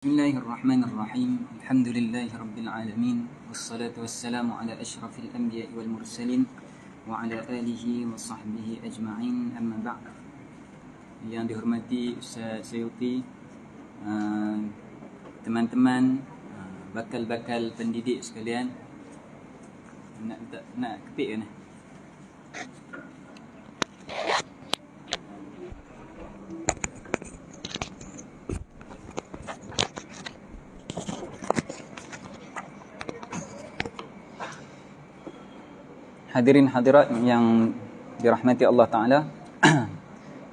Bismillahirrahmanirrahim. Alhamdulillahirabbil alamin. Wassalatu wassalamu ala asyrafil anbiya'i wal mursalin wa ala alihi wa sahbihi ajma'in. Amma ba'd. Yang dihormati Ustaz Sayuti, teman-teman, bakal-bakal pendidik sekalian. Nak ketik ke ni? Hadirin hadirat yang dirahmati Allah Ta'ala,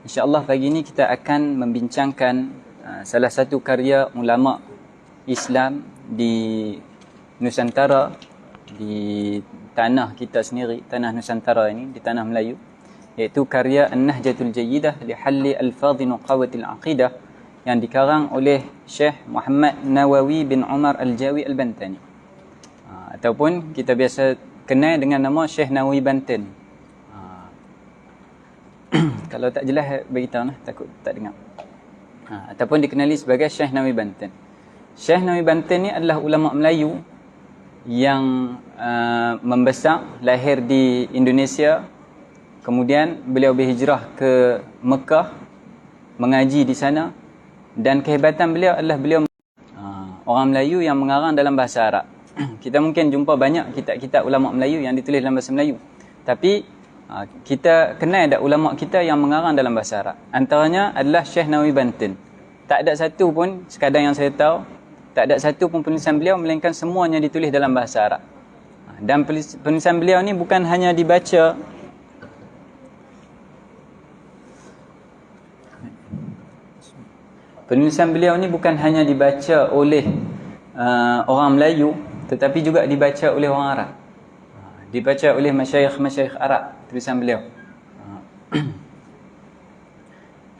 InsyaAllah pagi ini kita akan membincangkan salah satu karya ulama Islam di Nusantara, di tanah kita sendiri, tanah Nusantara ini, di tanah Melayu, iaitu karya An-Nahjatul Jayyidah li Halli Alfadhi Nuqawatil Aqidah yang dikarang oleh Syekh Muhammad Nawawi bin Umar Al-Jawi Al-Bantani, ataupun kita biasa kenal dengan nama Syekh Nawawi Banten. Kalau tak jelas beritahu lah, takut tak dengar. Ataupun dikenali sebagai Syekh Nawawi Banten. Syekh Nawawi Banten ni adalah ulama Melayu yang membesar, lahir di Indonesia. Kemudian beliau berhijrah ke Mekah, mengaji di sana, dan kehebatan beliau adalah beliau orang Melayu yang mengarang dalam bahasa Arab. Kita mungkin jumpa banyak kitab-kitab ulama Melayu yang ditulis dalam bahasa Melayu, tapi kita kenal ada ulama kita yang mengarang dalam bahasa Arab. Antaranya adalah Syekh Nawawi Banten. Tak ada satu pun, sekadar yang saya tahu, tak ada satu pun penulisan beliau melainkan semuanya ditulis dalam bahasa Arab. Dan penulisan beliau ni bukan hanya dibaca oleh orang Melayu, tetapi juga dibaca oleh orang Arab. Dibaca oleh masyayikh Arab, tulisan beliau.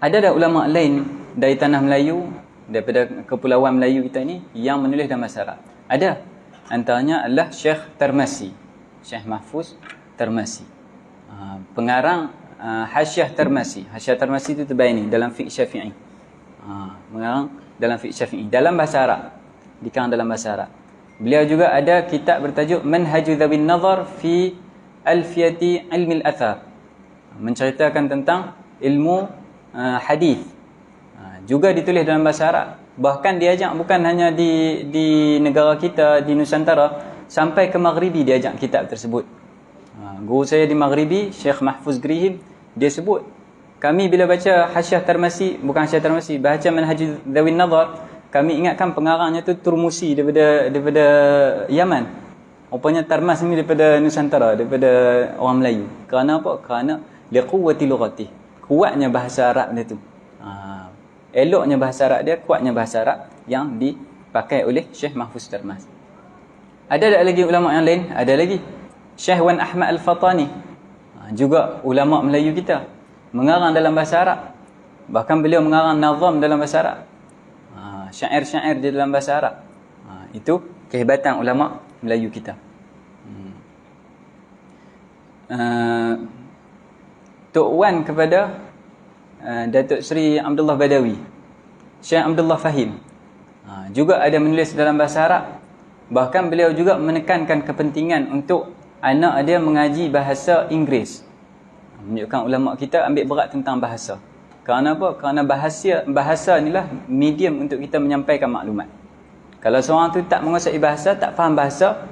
Ada dah ulama lain dari tanah Melayu, daripada kepulauan Melayu kita ni, yang menulis dalam bahasa Arab. Ada. Antaranya adalah Syekh Tarmasi, Syekh Mahfuz Tarmasi, pengarang Hasyiah Tarmasi. Hasyiah Tarmasi itu terbaik ni dalam fiqh Syafi'i. Mengarang dalam fiqh Syafi'i dalam bahasa Arab, dikarang dalam bahasa Arab. Beliau juga ada kitab bertajuk Manhaju Dzawin Nazar fi Alfiyati Ilmi Al-Athar, menceritakan tentang ilmu hadis. Juga ditulis dalam bahasa Arab. Bahkan diajak bukan hanya di negara kita, di Nusantara, sampai ke Maghribi diajak kitab tersebut. Guru saya di Maghribi, Syekh Mahfuz Grihim, dia sebut, kami bila baca Hasyiah Tarmasi, bukan Hasyiah Tarmasi, baca Manhaju Dzawin Nazar, kami ingatkan pengarangnya tu Turmusi daripada Yaman. Rupanya Tarmas ni daripada Nusantara, daripada orang Melayu. Kerana apa? Kerana liquwwati lughati, kuatnya bahasa Arab dia tu. Eloknya bahasa Arab dia, kuatnya bahasa Arab yang dipakai oleh Syekh Mahfuz Tarmas. Ada tak lagi ulama yang lain? Ada lagi Syekh Wan Ahmad Al-Fatani, juga ulama Melayu kita, mengarang dalam bahasa Arab. Bahkan beliau mengarang nazam dalam bahasa Arab, syair-syair di dalam bahasa Arab. Itu kehebatan ulama Melayu kita. Tok Wan kepada Datuk Seri Abdullah Badawi, Syekh Abdullah Fahim, juga ada menulis dalam bahasa Arab. Bahkan beliau juga menekankan kepentingan untuk anak dia mengaji bahasa Inggeris. Menunjukkan ulama kita ambil berat tentang bahasa. Kerana apa? Kerana bahasa inilah medium untuk kita menyampaikan maklumat. Kalau seorang tu tak menguasai bahasa, tak faham bahasa,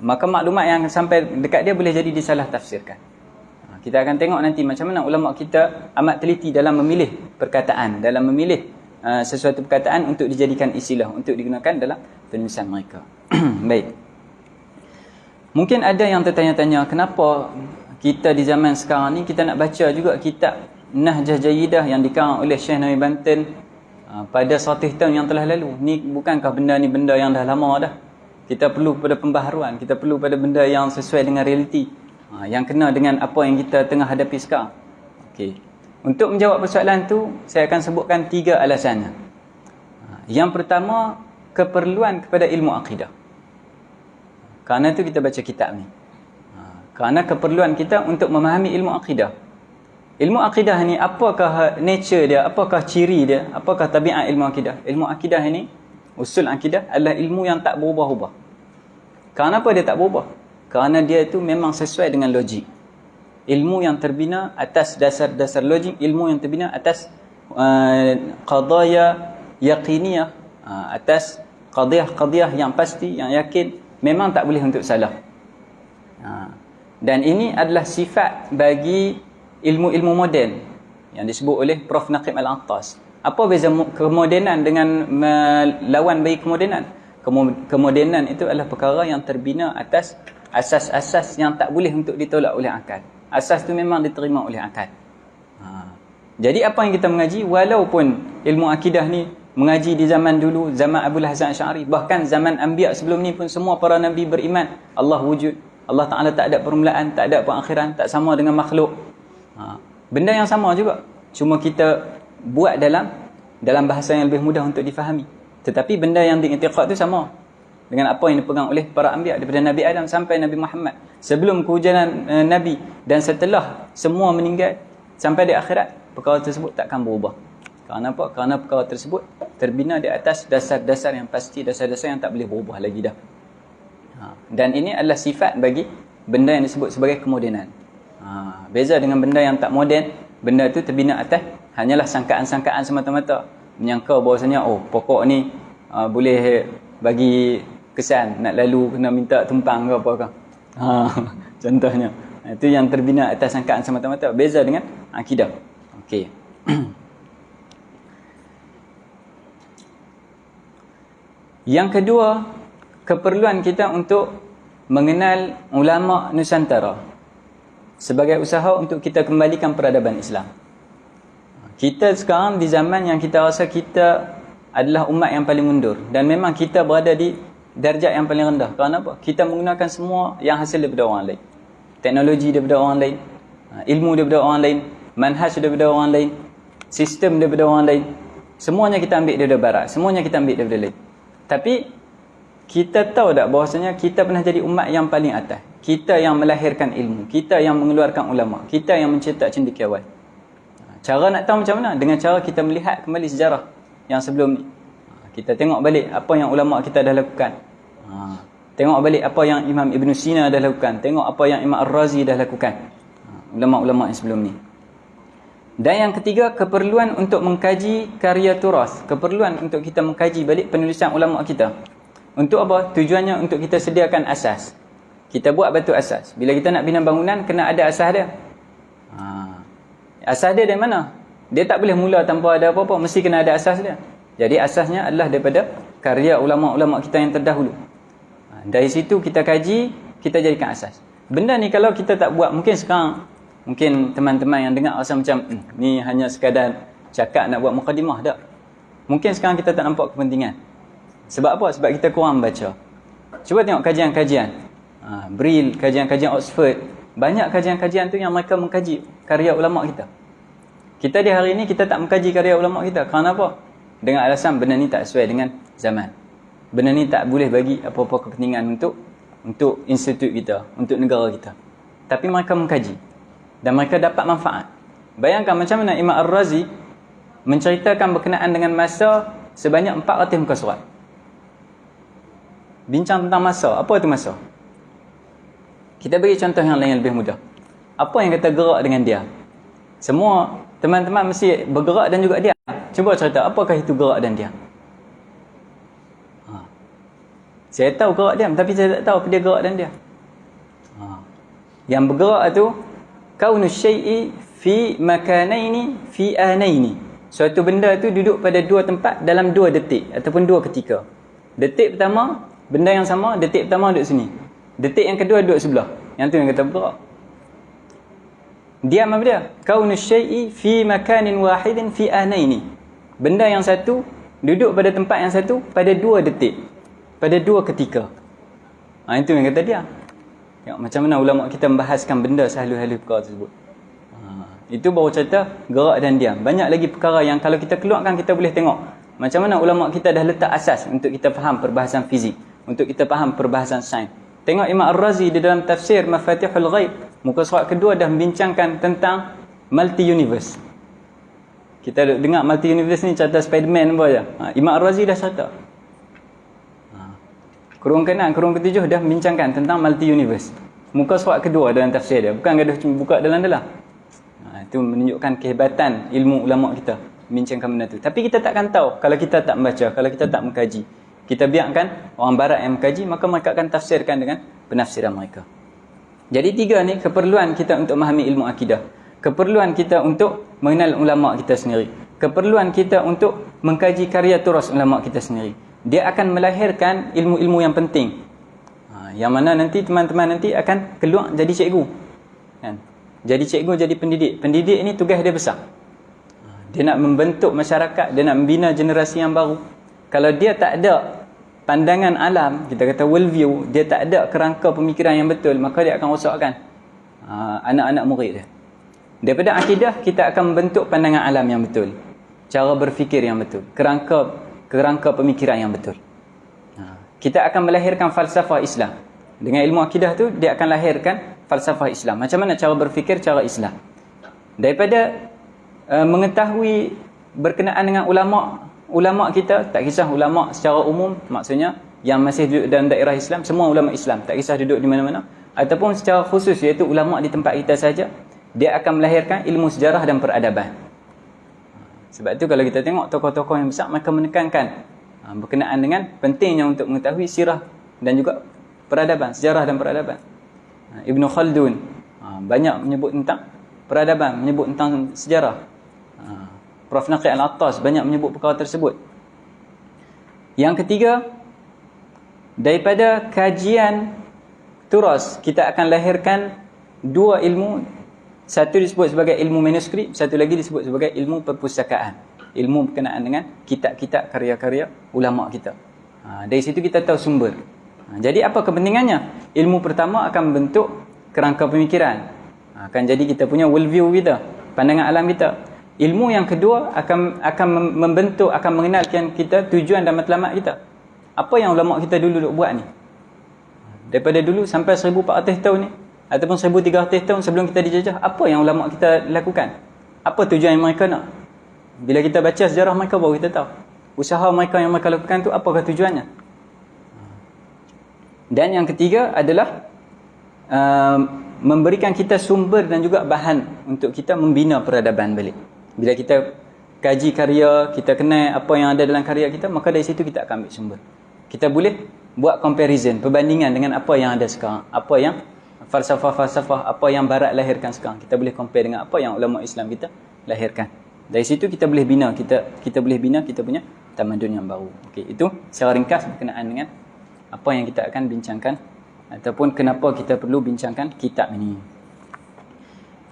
maka maklumat yang sampai dekat dia boleh jadi disalah tafsirkan. Kita akan tengok nanti macam mana ulama kita amat teliti dalam memilih perkataan, dalam memilih sesuatu perkataan untuk dijadikan istilah, untuk digunakan dalam penulisan mereka. Baik. Mungkin ada yang tertanya-tanya, kenapa kita di zaman sekarang ni kita nak baca juga kitab Nahjah Jayyidah yang dikarang oleh Syekh Nawawi Banten pada 100 tahun yang telah lalu. Ni bukankah benda ni benda yang dah lama dah? Kita perlu pada pembaharuan, kita perlu pada benda yang sesuai dengan realiti, yang kena dengan apa yang kita tengah hadapi sekarang. Okey. Untuk menjawab persoalan tu, saya akan sebutkan 3 alasannya. Yang pertama, keperluan kepada ilmu akidah. Kerana tu kita baca kitab ni. Kerana keperluan kita untuk memahami ilmu akidah. Ilmu akidah ni apakah nature dia, apakah ciri dia, apakah tabiat ilmu akidah? Ilmu akidah ini Usul akidah adalah ilmu yang tak berubah-ubah. Kenapa dia tak berubah? Kerana dia itu memang sesuai dengan logik. Ilmu yang terbina atas dasar-dasar logik, ilmu yang terbina atas qadaya yaqiniyah, atas qadiyah-qadiyah yang pasti, yang yakin, memang tak boleh untuk salah. Dan ini adalah sifat bagi ilmu-ilmu moden yang disebut oleh Prof. Naqib Al-Attas. Apa beza kemodenan dengan lawan bagi kemodenan? Kemodenan itu adalah perkara yang terbina atas asas-asas yang tak boleh untuk ditolak oleh akal. Asas itu memang diterima oleh akal. Jadi apa yang kita mengaji, walaupun ilmu akidah ni mengaji di zaman dulu, zaman Abu Hasan Asy'ari, bahkan zaman Anbiya sebelum ni pun semua para Nabi beriman Allah wujud, Allah Ta'ala tak ada permulaan, tak ada perakhiran, tak sama dengan makhluk. Benda yang sama juga, cuma kita buat dalam bahasa yang lebih mudah untuk difahami. Tetapi benda yang diiktiqad itu sama dengan apa yang dipegang oleh para Anbiya, daripada Nabi Adam sampai Nabi Muhammad, sebelum kehujanan Nabi dan setelah semua meninggal sampai di akhirat, perkara tersebut takkan berubah. Kerana apa? Kerana perkara tersebut terbina di atas dasar-dasar yang pasti, dasar-dasar yang tak boleh berubah lagi dah. Dan ini adalah sifat bagi benda yang disebut sebagai kemodenan. Beza dengan benda yang tak moden, benda itu terbina atas hanyalah sangkaan-sangkaan semata-mata, menyangka bahawasanya pokok ni boleh bagi kesan nak lalu kena minta tumpang ke apa ke. Contohnya itu yang terbina atas sangkaan semata-mata, beza dengan akidah. Okey. Yang kedua, keperluan kita untuk mengenal ulama Nusantara sebagai usaha untuk kita kembalikan peradaban Islam. Kita sekarang di zaman yang kita rasa kita adalah umat yang paling mundur, dan memang kita berada di darjat yang paling rendah. Kerana apa? Kita menggunakan semua yang hasil daripada orang lain. Teknologi daripada orang lain, ilmu daripada orang lain, manhaj daripada orang lain, sistem daripada orang lain. Semuanya kita ambil daripada barat, semuanya kita ambil daripada lain. Tapi kita tahu tak bahawasanya kita pernah jadi umat yang paling atas. Kita yang melahirkan ilmu, kita yang mengeluarkan ulama, kita yang mencetak cendekiawan. Cara nak tahu macam mana? Dengan cara kita melihat kembali sejarah yang sebelum ni. Kita tengok balik apa yang ulama kita dah lakukan. Tengok balik apa yang Imam Ibn Sina dah lakukan. Tengok apa yang Imam Ar-Razi dah lakukan. Ulama-ulama yang sebelum ni. Dan yang ketiga, keperluan untuk mengkaji karya turas. Keperluan untuk kita mengkaji balik penulisan ulama kita. Untuk apa? Tujuannya untuk kita sediakan asas. Kita buat batu asas. Bila kita nak bina bangunan, kena ada asas dia. Asas dia dari mana? Dia tak boleh mula tanpa ada apa-apa. Mesti kena ada asas dia. Jadi asasnya adalah daripada karya ulama-ulama kita yang terdahulu. Dari situ kita kaji, kita jadikan asas. Benda ni kalau kita tak buat, mungkin sekarang, mungkin teman-teman yang dengar rasa macam ni hanya sekadar cakap nak buat mukadimah tak? Mungkin sekarang kita tak nampak kepentingan. Sebab apa? Sebab kita kurang baca. Cuba tengok kajian-kajian. Brill, kajian-kajian Oxford. Banyak kajian-kajian tu yang mereka mengkaji karya ulama kita. Kita di hari ini kita tak mengkaji karya ulama kita. Kerana apa? Dengan alasan benda ni tak sesuai dengan zaman. Benda ni tak boleh bagi apa-apa kepentingan untuk institut kita, untuk negara kita. Tapi mereka mengkaji dan mereka dapat manfaat. Bayangkan macam mana Imam Ar-Razi menceritakan berkenaan dengan masa sebanyak 400 muka surat. Bincang tentang masa. Apa itu masa? Kita bagi contoh yang lain yang lebih mudah. Apa yang kata gerak dengan dia? Semua teman-teman mesti bergerak dan juga dia. Cuba cerita, apakah itu gerak dan diam? Saya tahu gerak diam, tapi saya tak tahu apa dia gerak dan diam. Yang bergerak itu kaunu syai'i fi makanaini fi anaini. Suatu benda itu duduk pada dua tempat dalam 2 detik ataupun 2 ketika. Detik pertama benda yang sama, detik pertama duduk sini. Detik yang kedua duduk sebelah. Yang tu yang kata bergerak. Diam apa dia? Kaunu syai'i fi makanin wahidin fi anaini. Benda yang satu duduk pada tempat yang satu pada 2 detik. Pada 2 ketika. Itu yang kata dia. Tengok macam mana ulama kita membahaskan benda sehalu-halu perkara tersebut. Itu baru cerita gerak dan diam. Banyak lagi perkara yang kalau kita keluarkan kita boleh tengok macam mana ulama kita dah letak asas untuk kita faham perbahasan fizik, untuk kita faham perbahasan sains. Tengok Imam Ar-Razi di dalam tafsir Mafatihul Ghaib, muka surat kedua dah membincangkan tentang multi-universe. Kita dengar multi-universe ni cerita Spiderman apa je. Imam Ar-Razi dah cerita. Kurung ke-6, kurung ke-7 dah membincangkan tentang multi-universe. Muka surat kedua dalam tafsir dia. Bukan gaduh cuma buka dalam-dalam. Itu menunjukkan kehebatan ilmu ulama kita. Membincangkan benda tu. Tapi kita takkan tahu kalau kita tak membaca, kalau kita tak mengkaji. Kita biarkan orang barat yang mengkaji, maka mereka akan tafsirkan dengan penafsiran mereka. Jadi 3 ni keperluan kita untuk memahami ilmu akidah. Keperluan kita untuk mengenal ulama kita sendiri. Keperluan kita untuk mengkaji karya turas ulama kita sendiri. Dia akan melahirkan ilmu-ilmu yang penting. Yang mana nanti teman-teman nanti akan keluar jadi cikgu. Kan? Jadi cikgu, jadi pendidik. Pendidik ini tugas dia besar. Dia nak membentuk masyarakat, dia nak membina generasi yang baru. Kalau dia tak ada pandangan alam, kita kata world view, dia tak ada kerangka pemikiran yang betul, maka dia akan rosakkan anak-anak murid dia. Daripada akidah, kita akan membentuk pandangan alam yang betul. Cara berfikir yang betul. Kerangka pemikiran yang betul. Kita akan melahirkan falsafah Islam. Dengan ilmu akidah tu, dia akan lahirkan falsafah Islam. Macam mana cara berfikir, cara Islam. Daripada mengetahui berkenaan dengan ulama kita, tak kisah ulama secara umum, maksudnya yang masih duduk dalam daerah Islam, semua ulama Islam, tak kisah duduk di mana-mana, ataupun secara khusus iaitu ulama di tempat kita saja, dia akan melahirkan ilmu sejarah dan peradaban. Sebab tu kalau kita tengok tokoh-tokoh yang besar, mereka menekankan berkenaan dengan pentingnya untuk mengetahui sirah dan juga peradaban, sejarah dan peradaban. Ibn Khaldun banyak menyebut tentang peradaban, menyebut tentang sejarah. Prof. Naqi Al-Attas banyak menyebut perkara tersebut. Yang ketiga, daripada kajian turas, kita akan lahirkan 2 ilmu. Satu disebut sebagai ilmu manuskrip, satu lagi disebut sebagai ilmu perpustakaan. Ilmu berkenaan dengan kitab-kitab karya-karya ulama kita. Dari situ kita tahu sumber. Jadi apa kepentingannya? Ilmu pertama akan membentuk kerangka pemikiran. Akan jadi kita punya world view kita, pandangan alam kita. Ilmu yang kedua akan membentuk, akan mengenalkan kita tujuan dan matlamat kita. Apa yang ulama kita dulu buat ni? Daripada dulu sampai 1400 tahun ni, ataupun 1300 tahun sebelum kita dijajah, apa yang ulama kita lakukan? Apa tujuan yang mereka nak? Bila kita baca sejarah mereka, baru kita tahu usaha mereka yang mereka lakukan tu apakah tujuannya. Dan yang ketiga adalah memberikan kita sumber dan juga bahan untuk kita membina peradaban balik. Bila kita kaji karya, kita kenal apa yang ada dalam karya kita, maka dari situ kita akan ambil sumber. Kita boleh buat comparison, perbandingan dengan apa yang ada sekarang, apa yang falsafah-falsafah, apa yang barat lahirkan sekarang. Kita boleh compare dengan apa yang ulama Islam kita lahirkan. Dari situ kita boleh bina, kita boleh bina kita punya tamadun yang baru. Okey, itu secara ringkas berkenaan dengan apa yang kita akan bincangkan ataupun kenapa kita perlu bincangkan kitab ini.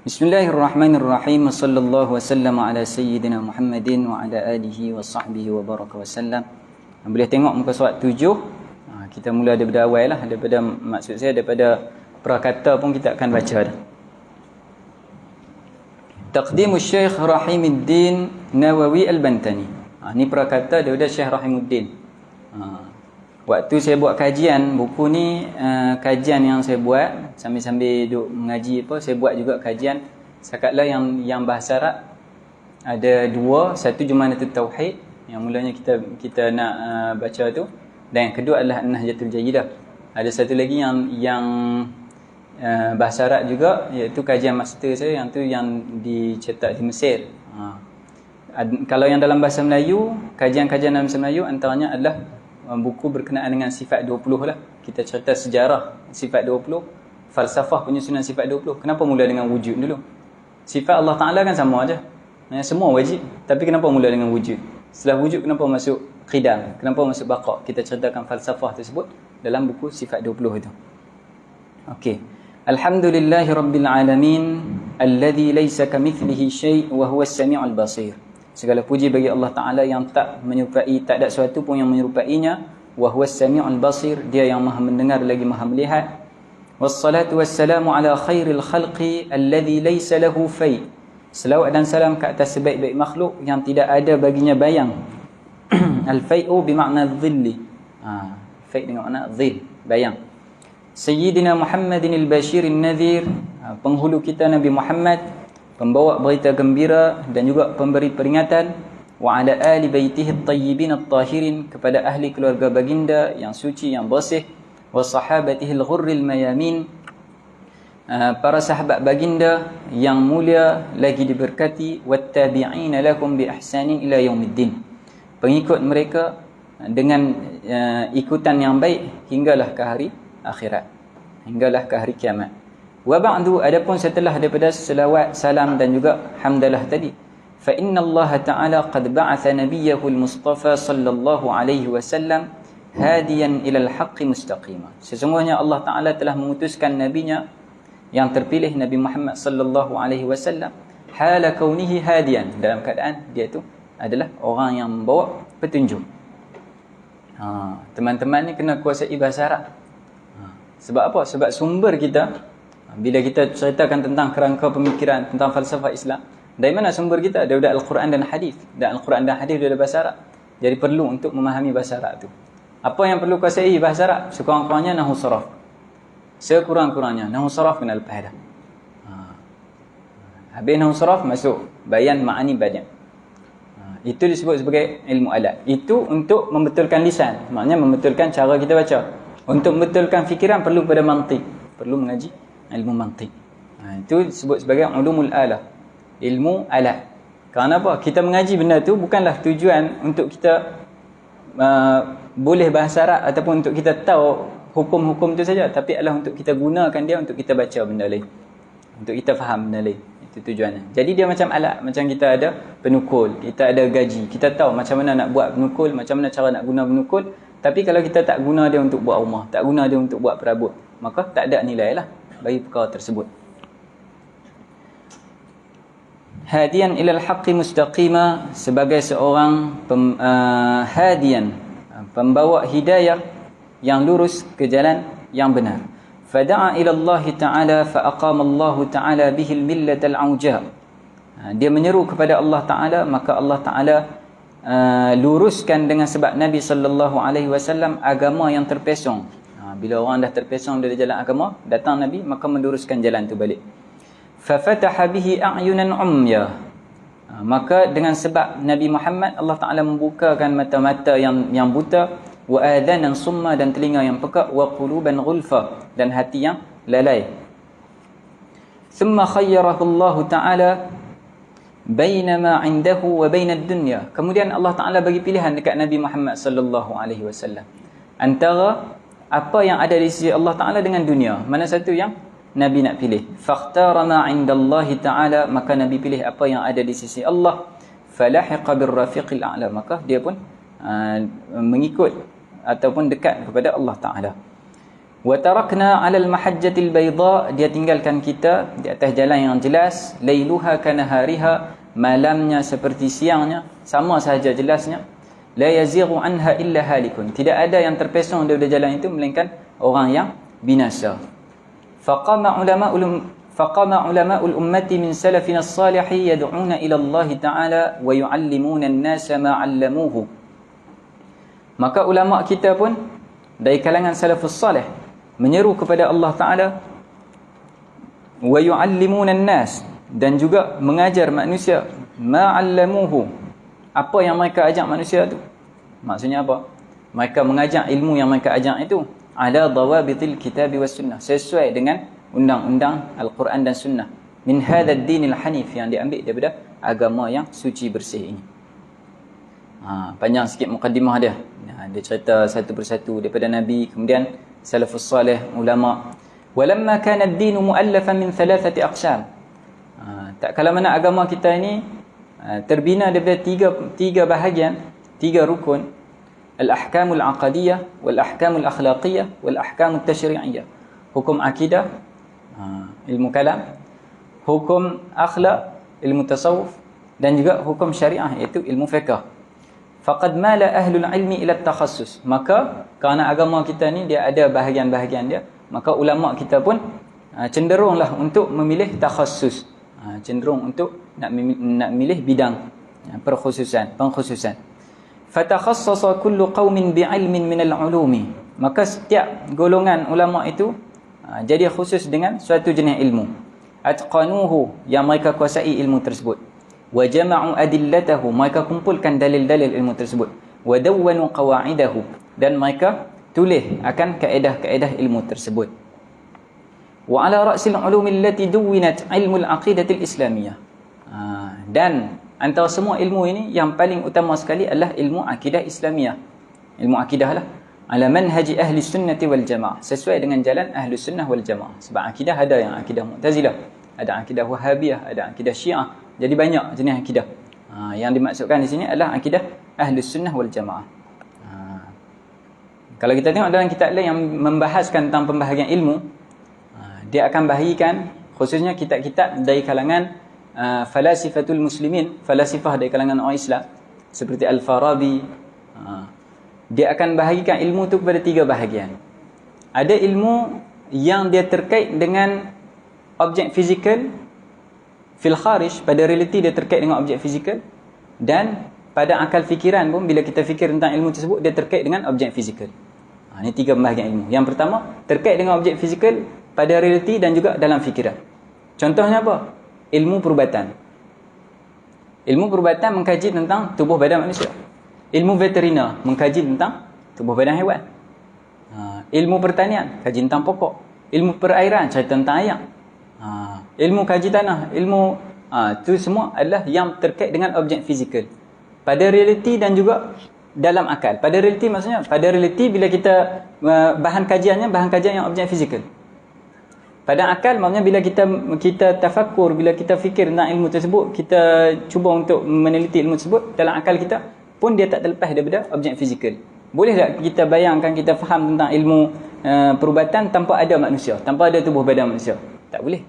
Bismillahirrahmanirrahim. Sallallahu wasallam ala sayyidina Muhammadin wa ala alihi wa sahbihi wa baraka wasallam. Boleh tengok muka surat 7. Kita mula daripada awal lah, daripada maksud saya daripada prakata pun kita akan baca dah. Taqdimu Syekh Rahimuddin Nawawi Al-Bantani. Ni prakata daripada Syekh Rahimuddin. Waktu saya buat kajian buku ni, kajian yang saya buat sambil-sambil duduk mengaji apa, saya buat juga kajian sekatlah yang bahasa Arab ada 2, satu Jumanatut Tauhid yang mulanya kita nak baca tu, dan yang kedua adalah An-Nahjatul Jayyidah. Ada satu lagi yang bahasa Arab juga, iaitu kajian master saya yang tu yang dicetak di Mesir. Kalau yang dalam bahasa Melayu, kajian-kajian dalam bahasa Melayu antaranya adalah buku berkenaan dengan sifat 20 lah. Kita cerita sejarah sifat 20, falsafah penyusunan sifat 20. Kenapa mula dengan wujud dulu? Sifat Allah Ta'ala kan sama aja, semua wajib. Tapi kenapa mula dengan wujud? Setelah wujud kenapa masuk qidam? Kenapa masuk baqa? Kita ceritakan falsafah tersebut dalam buku sifat 20 itu. Okey. Alhamdulillahi Rabbil Alamin alladhi laysa kamithlihi syai' wa huwa as-sami'ul basir. Segala puji bagi Allah Ta'ala yang tak menyerupai, tak ada sesuatu pun yang menyerupainya. Wa huwa as-sami'ul basir, dia yang maha mendengar lagi maha melihat. Wassalatu wassalamu ala khairil khalqi alladhi laysa lahu fai'. Selawat dan salam ke atas sebaik-baik makhluk yang tidak ada baginya bayang. Al-fai'u bermakna dhilli. Fai' dengan makna dhil, bayang. Sayyidina Muhammadin al-Bashirin Nadhir, penghulu kita Nabi Muhammad, pembawa berita gembira dan juga pemberi peringatan. wa ala ali baitihi at-tayyibin at-tahirin, kepada ahli keluarga baginda yang suci yang bersih, wa sahabatihi al-ghurril mayamin, para sahabat baginda yang mulia lagi diberkati, wattabi'ina lakum bi ihsanin ila yaumiddin, pengikut mereka dengan ikutan yang baik hinggalah ke hari akhirat, hinggalah ke hari kiamat. Wa ba'du, adapun setelah daripada selawat, salam dan juga hamdalah tadi, fa inna Allah Ta'ala qad ba'atha nabiyyahu al-Mustafa sallallahu alaihi wasallam hadiyan ila al-haqqi mustaqima. Sesungguhnya Allah Ta'ala telah mengutuskan nabinya yang terpilih, Nabi Muhammad sallallahu alaihi wasallam, hala kaunihi hadiyan, dalam keadaan dia itu adalah orang yang membawa petunjuk. Teman-teman ni kena kuasai bahasa Arab. Sebab apa? Sebab sumber kita, bila kita ceritakan tentang kerangka pemikiran, tentang falsafah Islam, dari mana sumber kita? Daripada Al-Quran dan Hadis. Dan Al-Quran dan Hadis daripada bahasa Arab. Jadi perlu untuk memahami bahasa Arab tu. Apa yang perlu kuasai bahasa Arab? Sekurang-kurangnya nahwu saraf. Sekurang-kurangnya nahwu saraf kena lepas dah. Habis nahwu saraf masuk bayan ma'ani badan. Itu disebut sebagai ilmu alat. Itu untuk membetulkan lisan, maknanya membetulkan cara kita baca. Untuk membetulkan fikiran perlu pada mantiq, perlu mengaji ilmu mantiq. Itu disebut sebagai ulumul alah, ilmu alat. Kerana apa? Kita mengaji benda tu bukanlah tujuan untuk kita boleh bahasa Arab ataupun untuk kita tahu hukum-hukum tu saja, tapi adalah untuk kita gunakan dia untuk kita baca benda lain, untuk kita faham benda lain. Itu tujuannya. Jadi dia macam alat, macam kita ada penukul, kita ada gaji, kita tahu macam mana nak buat penukul, macam mana cara nak guna penukul. Tapi kalau kita tak guna dia untuk buat rumah, tak guna dia untuk buat perabot, maka tak ada nilai lah bagi perkara tersebut. Hadiyan ilal haqqi mustaqima, sebagai seorang hadiyan, pembawa hidayah yang lurus ke jalan yang benar. Fada'a ila Allah Ta'ala fa'aqama Allah Ta'ala bihil millatal auja. Dia menyeru kepada Allah Ta'ala, maka Allah Ta'ala luruskan dengan sebab Nabi sallallahu alaihi wasallam agama yang terpesong. Bila orang dah terpesong dari jalan agama, datang Nabi maka meluruskan jalan tu balik. Fa fataha bihi a'yunan umya. Maka dengan sebab Nabi Muhammad, Allah Ta'ala membukakan mata-mata yang buta, wa adhanan summa, dan telinga yang peka, wa quluban ghulfa, dan hati yang lalai. Thumma khayyarahu Allah Ta'ala baina ma 'indahu wa baina ad-dunya. Kemudian Allah Ta'ala bagi pilihan dekat Nabi Muhammad sallallahu alaihi wasallam antara apa yang ada di sisi Allah Ta'ala dengan dunia. Mana satu yang Nabi nak pilih? Fakhtara ma 'indallahi Ta'ala, maka Nabi pilih apa yang ada di sisi Allah. Falahiqa birrafiqil a'la, maka dia pun mengikut ataupun dekat kepada Allah Ta'ala. Wa tarakna 'alal mahajjatil bayda, dia tinggalkan kita di atas jalan yang jelas. Lailuha kanahariha, malamnya seperti siangnya, sama sahaja jelasnya. La yazighu anha illa halikun, tidak ada yang terpesong daripada jalan itu melainkan orang yang binasa. Faqama ulama'ul ummati min salafina as-salihi yad'una ila Allah Ta'ala wa yu'allimuna an-nasa ma 'allamuhu. Maka ulama kita pun dari kalangan salafus salih menyeru kepada Allah Ta'ala, wa yu'allimuna an-nas, dan juga mengajar manusia, ma'allamuhu, apa yang mereka ajak manusia tu. Maksudnya apa? Mereka mengajar ilmu yang mereka ajak itu ala dawabitil kitabi was sunnah, sesuai dengan undang-undang Al-Quran dan sunnah, min hadzal dinil hanif, yang diambil daripada agama yang suci bersih ini. Panjang sikit mukaddimah dia. Dia cerita satu persatu daripada Nabi, kemudian salafus salih, ulama. Walamma kana ad-din mu'allafan min thalathati aqsam. Tak kala mana agama kita ini terbina daripada tiga bahagian, tiga rukun. Al-ahkamul aqadiyah, wal ahkamul akhlaqiyah, wal ahkamut tashri'iyah. Hukum akidah, ilmu kalam, hukum akhlak, ilmu tasawuf, dan juga hukum syariah, iaitu ilmu fiqh. Faqad mala ahlul ilmi ila takhassus, maka kerana agama kita ni dia ada bahagian-bahagian dia, maka ulama kita pun cenderunglah untuk memilih takhassus, cenderung untuk nak memilih bidang pengkhususan. Fatakhassasa kullu qaumin bi'ilmin min al-ulumi, maka setiap golongan ulama itu jadi khusus dengan suatu jenis ilmu. Atqanuhu, yang mereka kuasai ilmu tersebut. wa jama'u adillatahu, mereka kumpulkan dalil-dalil ilmu tersebut, wa dawwanu qawa'idahu, dan mereka tulis akan kaedah-kaedah ilmu tersebut. Wa ala ra'sil ulumi allati duwinat ilmu al-aqidatil islamiyah. Dan antara semua ilmu ini yang paling utama sekali adalah ilmu akidah Islamiyah. Ilmu akidah lah ala manhaji ahli sunnati wal jamaah, sesuai dengan jalan ahli sunnah wal jamaah. Sebab akidah ada yang akidah Mu'tazilah, ada akidah Wahabiyah, ada akidah Syiah. Jadi banyak jenis akidah. Yang dimaksudkan di sini adalah akidah ahli sunnah wal jamaah. Kalau kita tengok dalam kitab lain yang membahaskan tentang pembahagian ilmu, dia akan bahagikan khususnya kitab-kitab dari kalangan falasifatul muslimin, falasifah dari kalangan orang Islam seperti Al-Farabi. Dia akan bahagikan ilmu tu kepada 3 bahagian. Ada ilmu yang dia terkait dengan objek fizikal fil kharij, pada realiti dia terkait dengan objek fizikal, dan pada akal fikiran pun bila kita fikir tentang ilmu tersebut dia terkait dengan objek fizikal. Ini 3 pembahagian ilmu. Yang pertama terkait dengan objek fizikal pada realiti dan juga dalam fikiran. Contohnya apa? Ilmu perubatan. Ilmu perubatan mengkaji tentang tubuh badan manusia. Ilmu veteriner mengkaji tentang tubuh badan haiwan. Ilmu pertanian kaji tentang pokok. Ilmu perairan cerita tentang air. Ilmu kaji tanah, ilmu itu semua adalah yang terkait dengan objek fizikal pada realiti dan juga dalam akal. Pada realiti maksudnya, pada realiti bila kita bahan kajian yang objek fizikal. Pada akal maksudnya bila kita tafakkur, bila kita fikir tentang ilmu tersebut, kita cuba untuk meneliti ilmu tersebut, dalam akal kita pun dia tak terlepas daripada objek fizikal. Boleh tak kita bayangkan, kita faham tentang ilmu perubatan tanpa ada manusia, tanpa ada tubuh badan manusia? Tak boleh.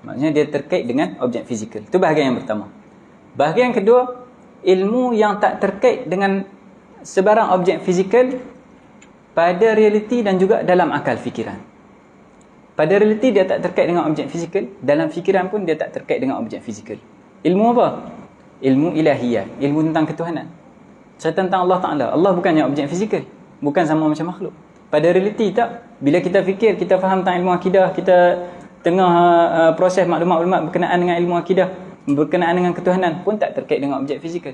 Maksudnya dia terkait dengan objek fizikal. Itu bahagian yang pertama. Bahagian yang kedua, ilmu yang tak terkait dengan sebarang objek fizikal pada realiti dan juga dalam akal fikiran. Pada realiti dia tak terkait dengan objek fizikal, dalam fikiran pun dia tak terkait dengan objek fizikal. Ilmu apa? Ilmu ilahiyah, ilmu tentang ketuhanan. Cerita tentang Allah Ta'ala. Allah bukannya objek fizikal, bukan sama macam makhluk. Pada realiti tak. Bila kita fikir, kita faham tentang ilmu akidah, kita tengah proses maklumat-maklumat berkenaan dengan ilmu akidah, berkenaan dengan ketuhanan, pun tak terkait dengan objek fizikal.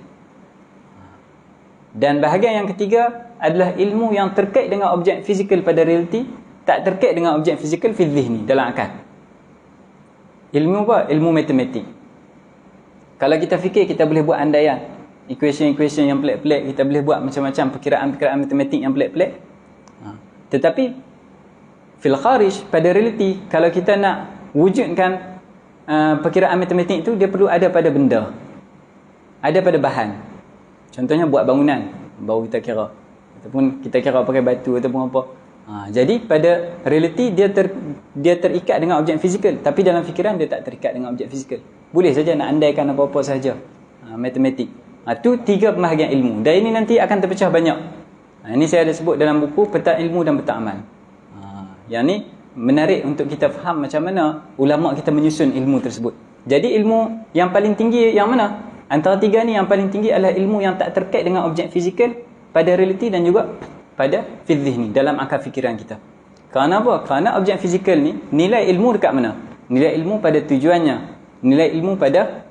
Dan bahagian yang ketiga adalah ilmu yang terkait dengan objek fizikal pada realiti, tak terkait dengan objek fizikal fi dhihni, dalam akal. Ilmu apa? Ilmu matematik. Kalau kita fikir, kita boleh buat andaian, equation yang pelik-pelik, kita boleh buat macam-macam perkiraan-perkiraan matematik yang pelik-pelik. Tetapi fil kharij, pada realiti, kalau kita nak wujudkan perkiraan matematik itu, dia perlu ada pada benda, ada pada bahan. Contohnya buat bangunan, baru kita kira, ataupun kita kira pakai batu ataupun apa. Jadi pada realiti dia terikat dengan objek fizikal, tapi dalam fikiran dia tak terikat dengan objek fizikal. Boleh saja nak andaikan apa-apa sahaja, matematik. Itu 3 pembahagian ilmu. Dan ini nanti akan terpecah banyak. Ini saya ada sebut dalam buku Peta Ilmu dan Peta Amal. Yang ni menarik untuk kita faham macam mana ulama kita menyusun ilmu tersebut. Jadi ilmu yang paling tinggi yang mana? Antara 3 ni yang paling tinggi adalah ilmu yang tak terkait dengan objek fizikal pada realiti dan juga pada fidzih ni, dalam akal fikiran kita. Kerana apa? Kerana objek fizikal ni, nilai ilmu dekat mana? Nilai ilmu pada tujuannya, nilai ilmu pada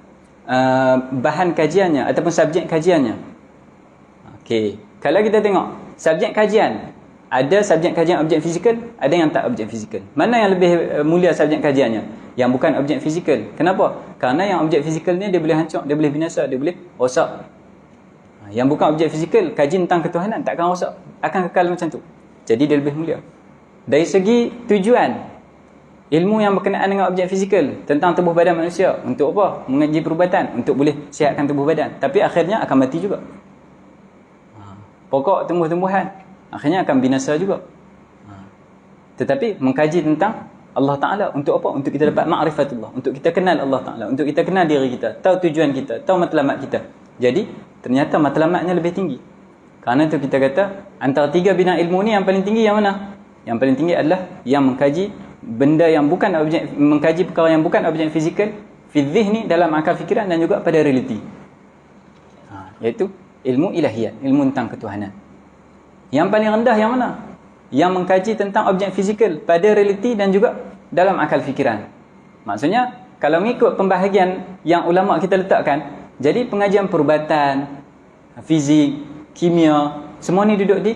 bahan kajiannya ataupun subjek kajiannya. Okey, kalau kita tengok subjek kajian, ada subjek kajian objek fizikal, ada yang tak objek fizikal. Mana yang lebih mulia subjek kajiannya? Yang bukan objek fizikal. Kenapa? Kerana yang objek fizikal ni dia boleh hancur, dia boleh binasa, dia boleh rosak. Yang bukan objek fizikal, kaji tentang ketuhanan, takkan rosak, akan kekal macam tu. Jadi dia lebih mulia. Dari segi tujuan, ilmu yang berkenaan dengan objek fizikal tentang tubuh badan manusia, untuk apa? Mengaji perubatan, untuk boleh sihatkan tubuh badan. Tapi akhirnya akan mati juga. Pokok tumbuh-tumbuhan akhirnya akan binasa juga. Tetapi mengkaji tentang Allah Ta'ala, untuk apa? Untuk kita dapat ma'rifatullah, untuk kita kenal Allah Ta'ala, untuk kita kenal diri kita, tahu tujuan kita, tahu matlamat kita. Jadi ternyata matlamatnya lebih tinggi. Kerana itu kita kata antara 3 bidang ilmu ni yang paling tinggi yang mana? Yang paling tinggi adalah yang mengkaji benda yang bukan objek, mengkaji perkara yang bukan objek fizikal fi dhihni, dalam akal fikiran dan juga pada realiti. Iaitu ilmu ilahiyat, ilmu tentang ketuhanan. Yang paling rendah yang mana? Yang mengkaji tentang objek fizikal pada realiti dan juga dalam akal fikiran. Maksudnya kalau mengikut pembahagian yang ulama kita letakkan, Jadi pengajian perubatan, fizik, kimia, semua ni duduk di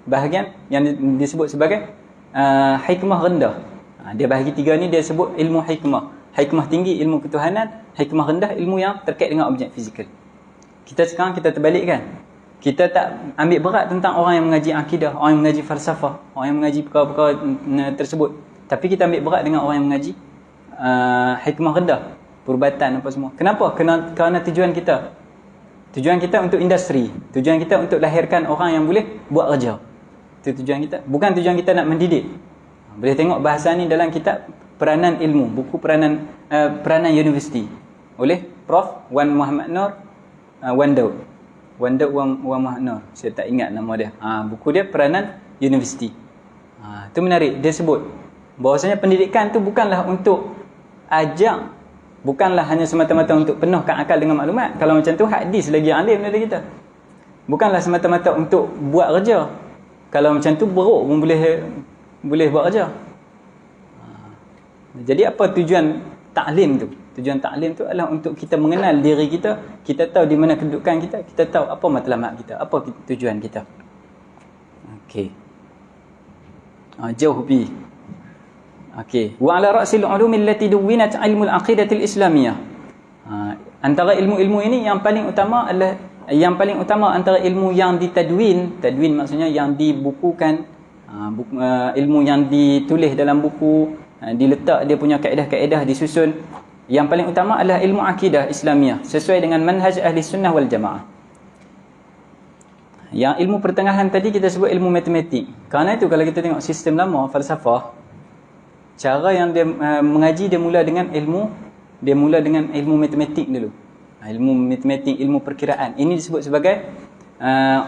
bahagian yang disebut sebagai hikmah rendah. Dia bahagi 3 ni dia sebut ilmu hikmah. Hikmah tinggi ilmu ketuhanan, hikmah rendah ilmu yang terkait dengan objek fizikal. Kita sekarang kita terbalikkan. Kita tak ambil berat tentang orang yang mengaji akidah, orang yang mengaji falsafah, orang yang mengaji perkara-perkara tersebut. Tapi kita ambil berat dengan orang yang mengaji hikmah rendah, perubatan apa semua. Kenapa? Kerana tujuan kita untuk industri, tujuan kita untuk lahirkan orang yang boleh buat kerja. Itu tujuan kita. Bukan tujuan kita nak mendidik. Boleh tengok bahasa ni dalam kitab Peranan Ilmu, buku peranan universiti oleh Prof. Wan Muhammad Nur, Wan Daud Wan Muhammad Nur. Saya tak ingat nama dia. Buku dia Peranan Universiti. Itu menarik. Dia sebut bahawasanya pendidikan tu bukanlah untuk ajak, bukanlah hanya semata-mata untuk penuhkan akal dengan maklumat. Kalau macam tu hadis lagi alim daripada kita. Bukanlah semata-mata untuk buat kerja. Kalau macam tu beruk pun boleh buat kerja. Jadi apa tujuan taklim tu? Tujuan taklim tu adalah untuk kita mengenal diri kita, kita tahu di mana kedudukan kita, kita tahu apa matlamat kita, apa tujuan kita. Okey. Jauh pi. Okey. Wa ala ra'sil ulumi allati duwinat ilmu al-aqidah al-islamiyah. Antara ilmu-ilmu ini yang paling utama adalah antara ilmu yang ditadwin, tadwin maksudnya yang dibukukan, ilmu yang ditulis dalam buku, diletak dia punya kaedah-kaedah disusun. Yang paling utama adalah ilmu akidah Islamiah sesuai dengan manhaj ahli sunnah wal jamaah. Yang ilmu pertengahan tadi kita sebut ilmu matematik. Kerana itu kalau kita tengok sistem lama falsafah, cara yang dia mengaji dia mula dengan ilmu matematik dulu. Ilmu matematik, ilmu perkiraan. Ini disebut sebagai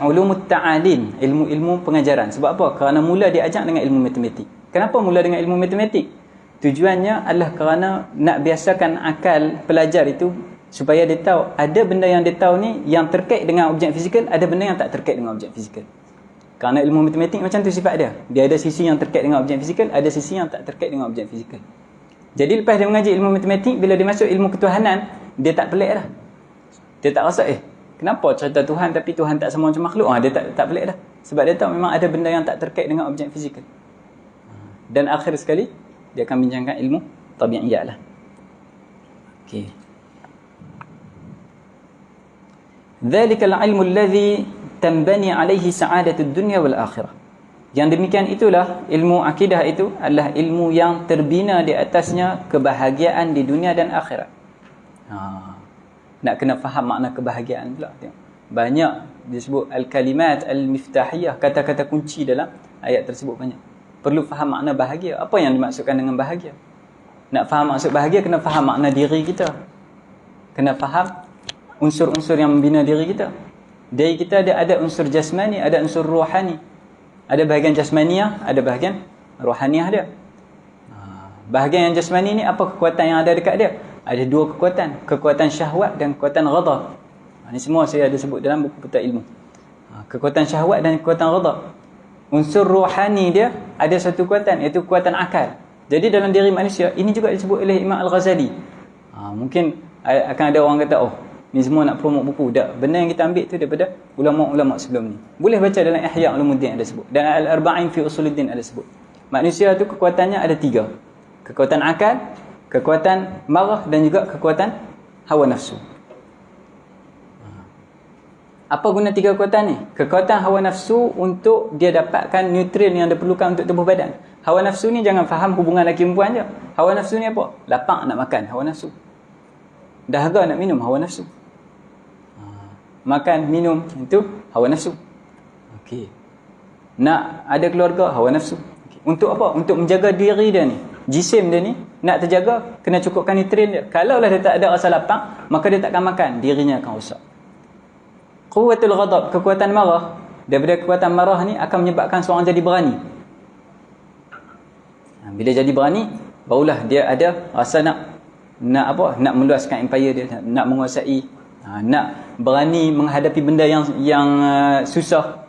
ulumut ta'alim, ilmu-ilmu pengajaran. Sebab apa? Kerana mula diajak dengan ilmu matematik. Kenapa mula dengan ilmu matematik? Tujuannya adalah kerana nak biasakan akal pelajar itu supaya dia tahu ada benda yang dia tahu ni yang terkait dengan objek fizikal, ada benda yang tak terkait dengan objek fizikal. Kerana ilmu matematik macam tu sifat dia. Dia ada sisi yang terkait dengan objek fizikal, ada sisi yang tak terkait dengan objek fizikal. Jadi lepas dia mengaji ilmu matematik, bila dia masuk ilmu ketuhanan, dia tak pelik dah. Dia tak rasa kenapa cerita Tuhan tapi Tuhan tak sama macam makhluk. Dia tak pelik dah. Sebab dia tahu memang ada benda yang tak terkait dengan objek fizikal. Dan akhir sekali dia akan bincangkan ilmu tabi'iyah lah. Okey. Dzalikal ilmu alladhi tanbani alaihi sa'adatud dunya wal akhirah. Yang demikian itulah ilmu akidah itu adalah ilmu yang terbina di atasnya kebahagiaan di dunia dan akhirat. Nak kena faham makna kebahagiaan pula. Banyak disebut al-kalimat al-miftahiyah, kata-kata kunci dalam ayat tersebut banyak. Perlu faham makna bahagia. Apa yang dimaksudkan dengan bahagia? Nak faham maksud bahagia, kena faham makna diri kita. Kena faham unsur-unsur yang membina diri kita. Diri kita ada unsur jasmani, ada unsur rohani. Ada bahagian jasmaniah, ada bahagian rohaniah dia. Bahagian yang jasmani ni apa kekuatan yang ada dekat dia? Ada dua kekuatan. Kekuatan syahwat dan kekuatan ghadab. Ini semua saya ada sebut dalam buku Peta Ilmu. Kekuatan syahwat dan kekuatan ghadab. Unsur rohani dia ada satu kekuatan, iaitu kekuatan akal. Jadi dalam diri manusia, ini juga disebut oleh Imam Al-Ghazali. Mungkin akan ada orang kata, ni semua nak promote buku. Tak, benda yang kita ambil tu daripada ulama-ulama sebelum ni. Boleh baca dalam Ihya Ulumuddin ada sebut. Dan Al-Arba'in fi Usuluddin ada sebut. Manusia tu kekuatannya ada 3. Kekuatan akal, kekuatan marah dan juga kekuatan hawa nafsu. Apa guna 3 kekuatan ni? Kekuatan hawa nafsu untuk dia dapatkan nutrien yang dia perlukan untuk tubuh badan. Hawa nafsu ni jangan faham hubungan lelaki perempuan je. Hawa nafsu ni apa? Lapang nak makan, hawa nafsu. Dahaga nak minum, hawa nafsu. Makan, minum, itu hawa nafsu. Okey. Nak ada keluarga, hawa nafsu. Okay. Untuk apa? Untuk menjaga diri dia ni. Jisim dia ni nak terjaga, kena cukupkan nutrien dia. Kalaulah dia tak ada rasa lapang, maka dia takkan makan, dirinya akan rosak. Quwwatul ghadab, kekuatan marah. Daripada kekuatan marah ni akan menyebabkan seorang jadi berani. Bila jadi berani, barulah dia ada rasa nak meluaskan empire dia, nak menguasai, nak berani menghadapi benda yang susah.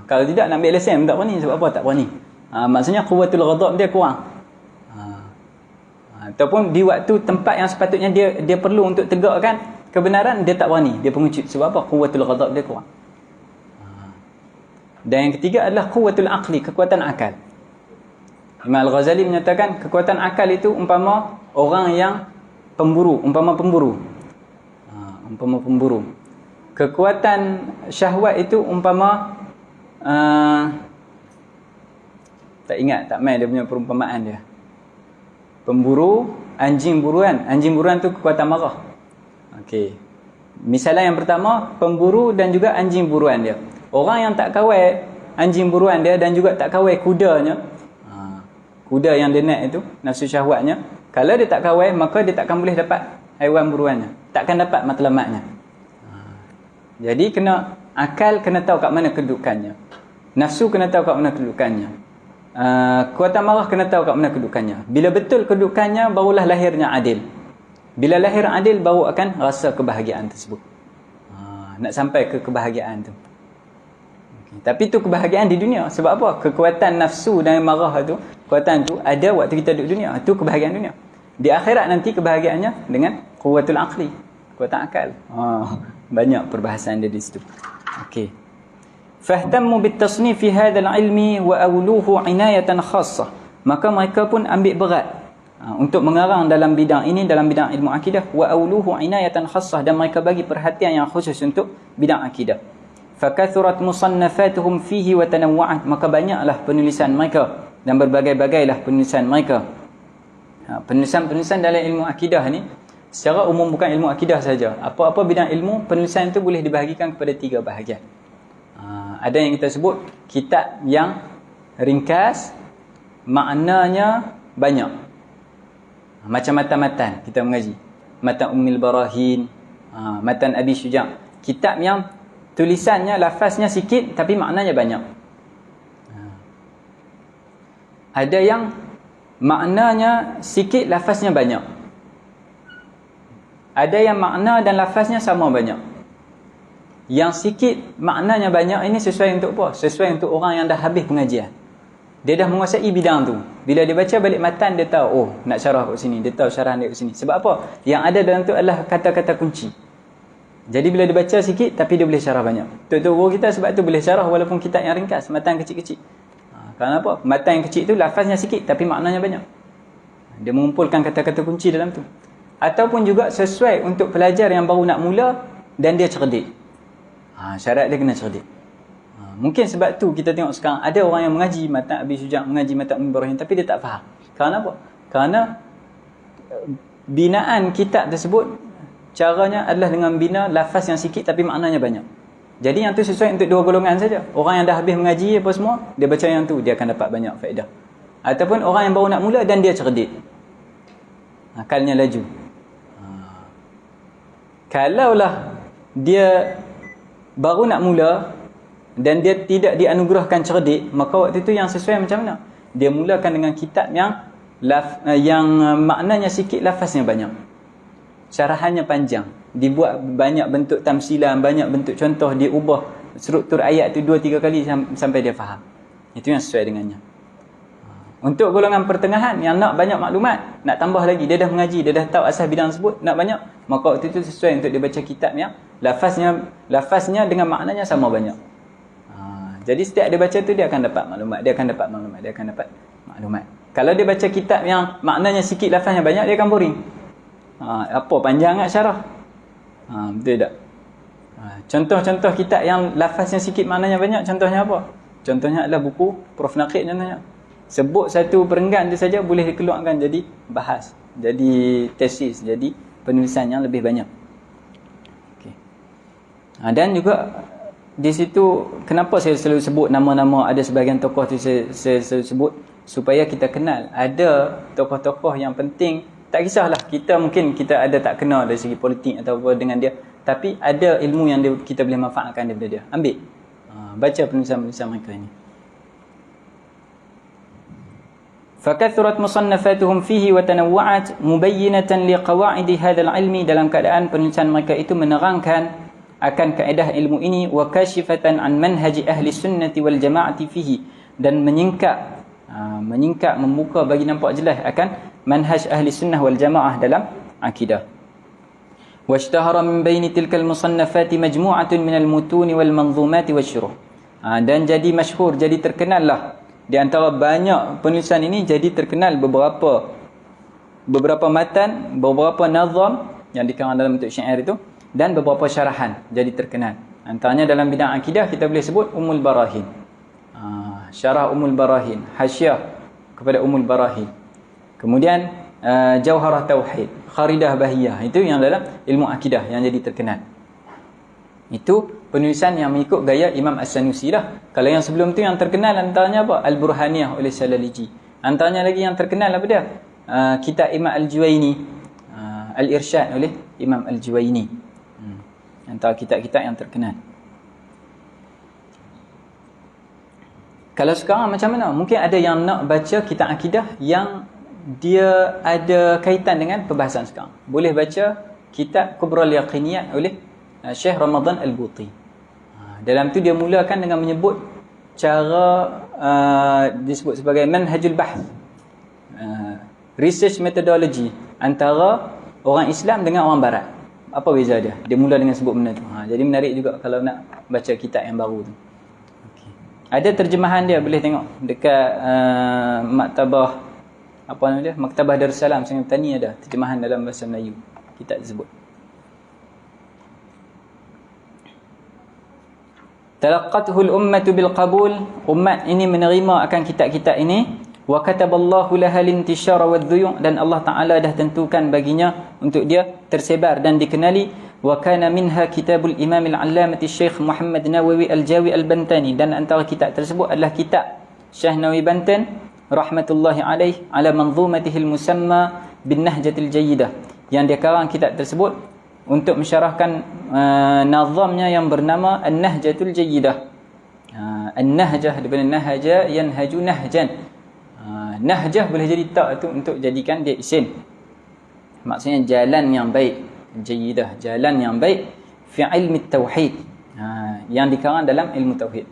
Kalau tidak nak ambil lesen tak berani. Sebab apa tak berani? Maksudnya quwwatul ghadab dia kurang. Ataupun di waktu tempat yang sepatutnya dia perlu untuk tegakkan, kebenaran dia tak berani, dia pengecut. Sebab apa? Quwwatul ghadab dia kurang. Dan yang ketiga adalah quwwatul aqli, kekuatan akal. Imam Al-Ghazali menyatakan kekuatan akal itu umpama orang yang pemburu, umpama pemburu. Umpama pemburu. Kekuatan syahwat itu umpama tak ingat, tak main dia punya perumpamaan dia. Pemburu, anjing buruan. Anjing buruan tu kekuatan marah. Okey. Misalan yang pertama, pemburu dan juga anjing buruan dia. Orang yang tak kawal anjing buruan dia dan juga tak kawal kudanya, kuda yang dia naik itu, nafsu syahwatnya, kalau dia tak kawal, maka dia takkan boleh dapat haiwan buruannya, takkan dapat matlamatnya. Jadi kena akal, kena tahu kat mana kedudukannya. Nafsu kena tahu kat mana kedudukannya. Kuatan marah kena tahu kat mana kedudukannya. Bila betul kedudukannya, barulah lahirnya adil. Bila lahir adil, baru akan rasa kebahagiaan tersebut. Nak sampai ke kebahagiaan tu. Tapi tu kebahagiaan di dunia. Sebab apa? Kekuatan nafsu dan marah tu, kekuatan tu ada waktu kita duduk dunia. Itu kebahagiaan dunia. Di akhirat nanti kebahagiaannya dengan quwwatul aqli, kekuatan akal. Banyak perbahasan dia di situ. Okey. Fahtammu bitasnif fi hadzal ilmi wa awluhu inayatan khassah. Maka mereka pun ambil berat untuk mengarang dalam bidang ini, dalam bidang ilmu akidah, wa awluhu inayatan khassah, dan mereka bagi perhatian yang khusus untuk bidang akidah. Fakathurat musannafatuhum fihi wa tanawwa'at, maka banyaklah penulisan mereka dan berbagai-bagailah penulisan mereka. Penulisan-penulisan dalam ilmu akidah ni secara umum, bukan ilmu akidah saja. Apa-apa bidang ilmu, penulisan itu boleh dibahagikan kepada 3 bahagian. Ada yang kita sebut kitab yang ringkas, maknanya banyak. Macam matan-matan kita mengaji. Matan Ummul Barahin, matan Abi Syuja'. Kitab yang tulisannya, lafaznya sikit tapi maknanya banyak. Ada yang maknanya sikit, lafaznya banyak. Ada yang makna dan lafaznya sama banyak. Yang sikit, maknanya banyak, ini sesuai untuk apa? Sesuai untuk orang yang dah habis pengajian. Dia dah menguasai bidang tu. Bila dia baca balik matan, dia tahu, oh, nak syarah kat sini. Dia tahu syarahan dia kat sini. Sebab apa? Yang ada dalam tu adalah kata-kata kunci. Jadi bila dia baca sikit, tapi dia boleh syarah banyak. Tok-tok guru kita sebab tu boleh syarah walaupun kitab yang ringkas, matan kecil-kecil. Kenapa? Matan yang kecil tu lafaznya sikit tapi maknanya banyak. Dia mengumpulkan kata-kata kunci dalam tu. Ataupun juga sesuai untuk pelajar yang baru nak mula dan dia cerdik. Syarat dia kena cerdik. Mungkin sebab tu kita tengok sekarang ada orang yang mengaji matan Abi Syuja', mengaji matan Ummul Barahin, tapi dia tak faham. Kerana apa? Kerana binaan kitab tersebut caranya adalah dengan bina lafaz yang sikit tapi maknanya banyak. Jadi yang tu sesuai untuk 2 golongan saja. Orang yang dah habis mengaji apa semua, dia baca yang tu, dia akan dapat banyak faedah. Ataupun orang yang baru nak mula dan dia cerdik, akalnya laju. Kalaulah dia baru nak mula dan dia tidak dianugerahkan cerdik, maka waktu itu yang sesuai macam mana? Dia mulakan dengan kitab yang maknanya sikit, lafaznya banyak, syarahannya panjang, dibuat banyak bentuk tamsilan, banyak bentuk contoh, dia ubah struktur ayat tu 2-3 kali sampai dia faham. Itu yang sesuai dengannya. Untuk golongan pertengahan yang nak banyak maklumat, nak tambah lagi, dia dah mengaji, dia dah tahu asas bidang tersebut, nak banyak, maka waktu itu sesuai untuk dia baca kitab yang lafaznya dengan maknanya sama banyak. Jadi setiap dia baca tu, dia akan dapat maklumat, dia akan dapat maklumat. Kalau dia baca kitab yang maknanya sikit, lafaznya banyak, dia akan boring. Apa panjang sangat syarah. Betul tak? Contoh-contoh kitab yang lafaznya sikit, maknanya banyak, contohnya apa? Contohnya adalah buku Prof Naqid contohnya. Sebut satu perenggan tu saja boleh dikeluarkan jadi bahas, jadi tesis, jadi penulisan yang lebih banyak. Okay. Dan juga di situ, kenapa saya selalu sebut nama-nama, ada sebahagian tokoh tu saya selalu sebut supaya kita kenal. Ada tokoh-tokoh yang penting, tak kisahlah kita mungkin kita ada tak kenal dari segi politik atau apa dengan dia, tapi ada ilmu yang kita boleh manfaatkan daripada dia. Ambil, baca penulisan-penulisan mereka ini. فكثرت مصنفاتهم فيه وتنوعت مبينة لقواعد هذا العلم, dalam keadaan penulisan mereka itu menerangkan akan kaedah ilmu ini, وكاشفة عن منهج أهل السنة والجماعة فيه, dan menyingkap membuka bagi nampak jelas akan manhaj ahli sunnah wal jamaah dalam akidah. Washtahara min baini tilkal musannafati majmu'atun minal mutuni wal manzumati wasyuruh. Dan jadi masyhur, jadi terkenal lah. Di antara banyak penulisan ini jadi terkenal beberapa matan, beberapa nazam yang dikarang dalam bentuk syair itu, dan beberapa syarahan jadi terkenal. Antaranya dalam bidang akidah kita boleh sebut Ummul Barahin. Syarah Ummul Barahin, hasyiah kepada Ummul Barahin. Kemudian Jauharah Tauhid, Kharidah Bahiyah, itu yang dalam ilmu akidah yang jadi terkenal. Itu penulisan yang mengikut gaya Imam As-Sanusi lah. Kalau yang sebelum tu yang terkenal antaranya apa? Al-Burhaniyah oleh Salaliji. Antaranya lagi yang terkenal apa dia? Kitab Imam Al-Juwaini, Al-Irsyad oleh Imam Al-Juwaini. Antara kitab-kitab yang terkenal. Kalau sekarang macam mana? Mungkin ada yang nak baca kitab akidah yang dia ada kaitan dengan perbahasan sekarang. Boleh baca kitab Kubral Yaqiniyat oleh Syekh Ramadan Al-Buti. Dalam tu dia mulakan dengan menyebut cara disebut sebagai manhajul bahth, research methodology antara orang Islam dengan orang Barat. Apa beza dia? Dia mula dengan sebut benda tu. Jadi menarik juga kalau nak baca kitab yang baru tu. Okay. Ada terjemahan dia, boleh tengok dekat maktabah apa nama dia? Maktabah Darussalam Sungai Petani ada terjemahan dalam bahasa Melayu kitab tersebut. Talaqqatuhu al-ummatu bil qabul, umat ini menerima akan kitab-kitab ini. Wa kataballahu laha al-intishara wadh-dhuyu', dan Allah Taala dah tentukan baginya untuk dia tersebar dan dikenali. Wa kana minha kitabul Imam al-Allamati Syekh Muhammad Nawawi Al-Jawi Al-Bantani, dan antara kitab tersebut adalah kitab Syekh Nawawi Banten rahmatullahi alaih ala manzumatihil musamma bin nahjatil jayyidah, yang dia karang kitab tersebut untuk mensyarahkan nazamnya yang bernama An-Nahjatul Jayyidah. An-Nahjah daripada nahaja yanhaju nahjan. Nahjah boleh jadi tak tu untuk jadikan dia isim. Maksudnya jalan yang baik. Jayyidah, jalan yang baik fi ilmi tauhid. Yang dikarang dalam ilmu tauhid.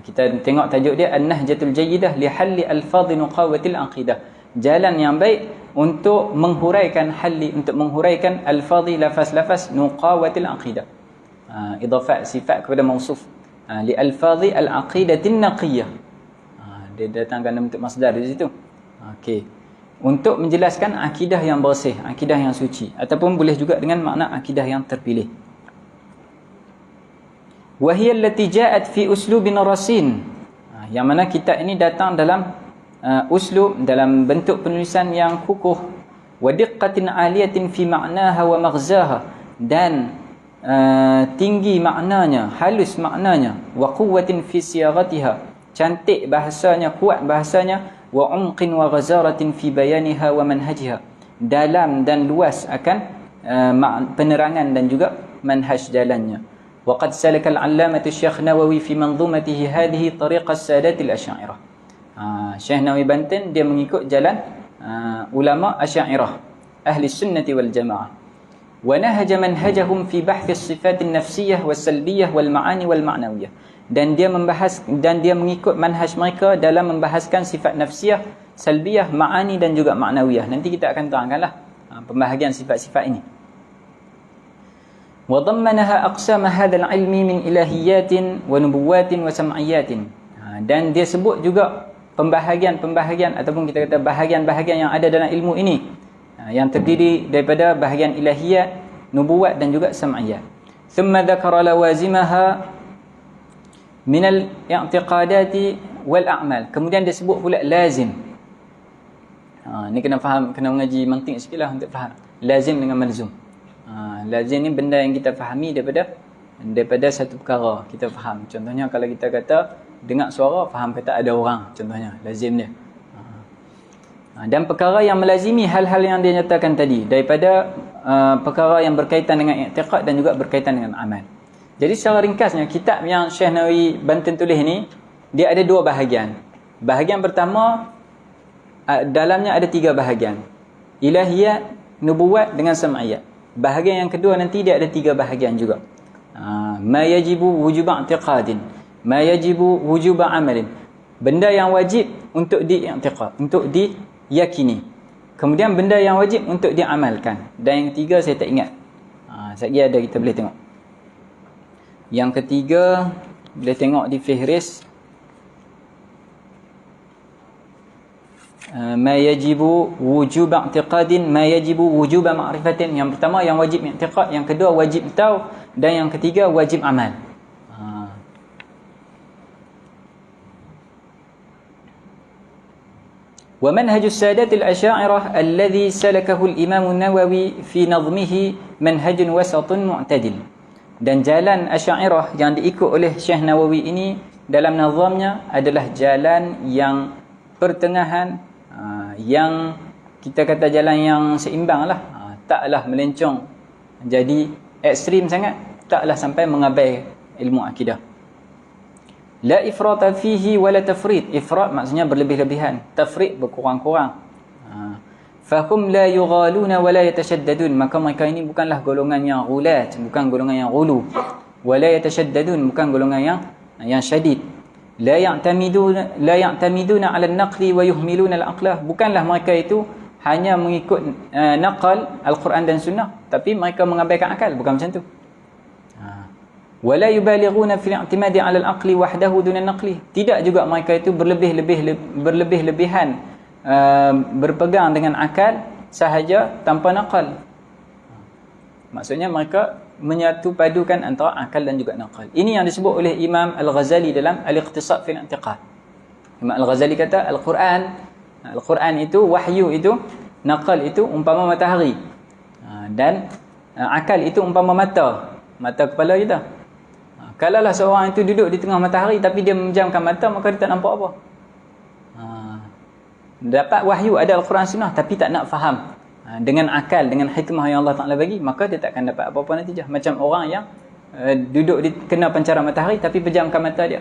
Kita tengok tajuk dia An-Nahjatul Jayyidah li halli alfadhi nuqawatil aqidah. Jalan yang baik untuk menghuraikan alfadhi lafaz-lafaz nuqawatil aqidah. Idafat sifat kepada mausuf. Li alfadhi al-aqidatin naqiyah. Dia datangkan dalam bentuk masdar di situ. Okey. Untuk menjelaskan akidah yang bersih, akidah yang suci, ataupun boleh juga dengan makna akidah yang terpilih. Wa hiya allati ja'at fi uslubin rasin. Yang mana kitab ini datang dalam uslub, dalam bentuk penulisan yang kukuh, wa diqqatin 'aliyatin fi ma'naha wa maghzaha, dan tinggi maknanya, halus maknanya, wa quwwatin fi siyaghatiha, cantik bahasanya, kuat bahasanya, wa umqin wa ghazaratin fi bayaniha wa manhajiha, dalam dan luas akan penerangan dan juga manhaj jalannya. Wa qad salaka al-'allamatu Syekh Nawawi fi manzumatihi hadhihi tariqa as-sadat al-asy'ariyah. Syekh Nawawi Banten dia mengikut jalan ulama Asy'ariyah, ahli sunnati wal jamaah. Wa nahaja manhajahum fi bahth as-sifat an-nafsiyah was-salbiyah wal-ma'ani wal-ma'nawiyah. Dan dia mengikut manhaj mereka dalam membahaskan sifat nafsiyah, salbiyah, ma'ani dan juga ma'nawiyah. Nanti kita akan terangkanlah pembahagian sifat-sifat ini. Wa dhammanaha aqsam hadzal ilmi min ilahiyatin wa nubuwatin wa sam'iyatin. Dan dia sebut juga pembahagian-pembahagian ataupun kita kata bahagian-bahagian yang ada dalam ilmu ini, yang terdiri daripada bahagian ilahiyat, nubuwat dan juga sam'iyat. Thumma dzakara lawazimaha min al-i'tiqadati wal a'mal. Kemudian dia sebut pula lazim. Ni kena faham, kena mengaji mantik sikitlah untuk faham lazim dengan malzum. Lazim ni benda yang kita fahami daripada satu perkara kita faham. Contohnya kalau kita kata dengar suara, faham kata ada orang, contohnya lazim dia. Dan perkara yang melazimi hal-hal yang dia nyatakan tadi daripada perkara yang berkaitan dengan i'tiqad dan juga berkaitan dengan amal. Jadi secara ringkasnya kitab yang Syekh Nawawi Banten tulis ni dia ada dua bahagian. Bahagian pertama dalamnya ada tiga bahagian. Ilahiyat, nubuwat dengan sam'iyat. Bahagian yang kedua nanti dia ada tiga bahagian juga. Ma yajibu wujuba i'tiqadin, ma yajibu wujuba amalin. Benda yang wajib untuk di-i'tiqad, untuk diyakini. Kemudian benda yang wajib untuk diamalkan. Dan yang ketiga saya tak ingat. Sekejap ada kita boleh tengok. Yang ketiga, boleh tengok di fihris. Ma yajibu wujub i'tiqadin, ma yajibu wujub ma'rifatin. Yang pertama yang wajib i'tiqad, yang kedua wajib tahu, dan yang ketiga wajib amal. Wa manhajus sadatil asy'ariyah alladhi salakahu al-imam an-Nawawi fi nadhmihi manhajun wasatun mu'tadil. Dan jalan asy'ariyah yang diikut oleh Syekh Nawawi ini dalam nazamnya adalah jalan yang pertengahan, yang kita kata jalan yang seimbang lah, taklah melencong jadi ekstrim sangat, taklah sampai mengabai ilmu akidah. La ifrata fihi wala tafrit. Ifrat maksudnya berlebih-lebihan, tafrit berkurang-kurang. Fahum la yughaluna wala yatashaddadun. Maka mereka ini bukanlah golongan yang ghulat, bukan golongan yang ghulu. Wala yatashaddadun, bukan golongan yang syadid. La ya'tamiduna 'ala an-naqli wa yuhmiluna al-aqlah. Bukanlah mereka itu hanya mengikut naqal al-Quran dan sunnah, tapi mereka mengabaikan akal, bukan macam tu. Wala yubalighuna fil i'timadi 'ala al-aqli wahdahu duna an-naqli. Tidak juga mereka itu berlebih-lebihan berpegang dengan akal sahaja tanpa naqal. Maksudnya mereka menyatu padukan antara akal dan juga naqal. Ini yang disebut oleh Imam Al-Ghazali dalam Al-Iqtisad fil I'tiqad. Imam Al-Ghazali kata Al-Quran itu, wahyu itu, naqal itu umpama matahari, dan akal itu umpama mata kepala kita. Kalaulah seorang itu duduk di tengah matahari tapi dia memejamkan mata, maka dia tak nampak apa. Dapat wahyu, ada Al-Quran Sunnah, tapi tak nak faham dengan akal, dengan hikmah yang Allah Ta'ala bagi, maka dia takkan dapat apa-apa natijah. Macam orang yang duduk kena pancaran matahari tapi pejamkan mata dia.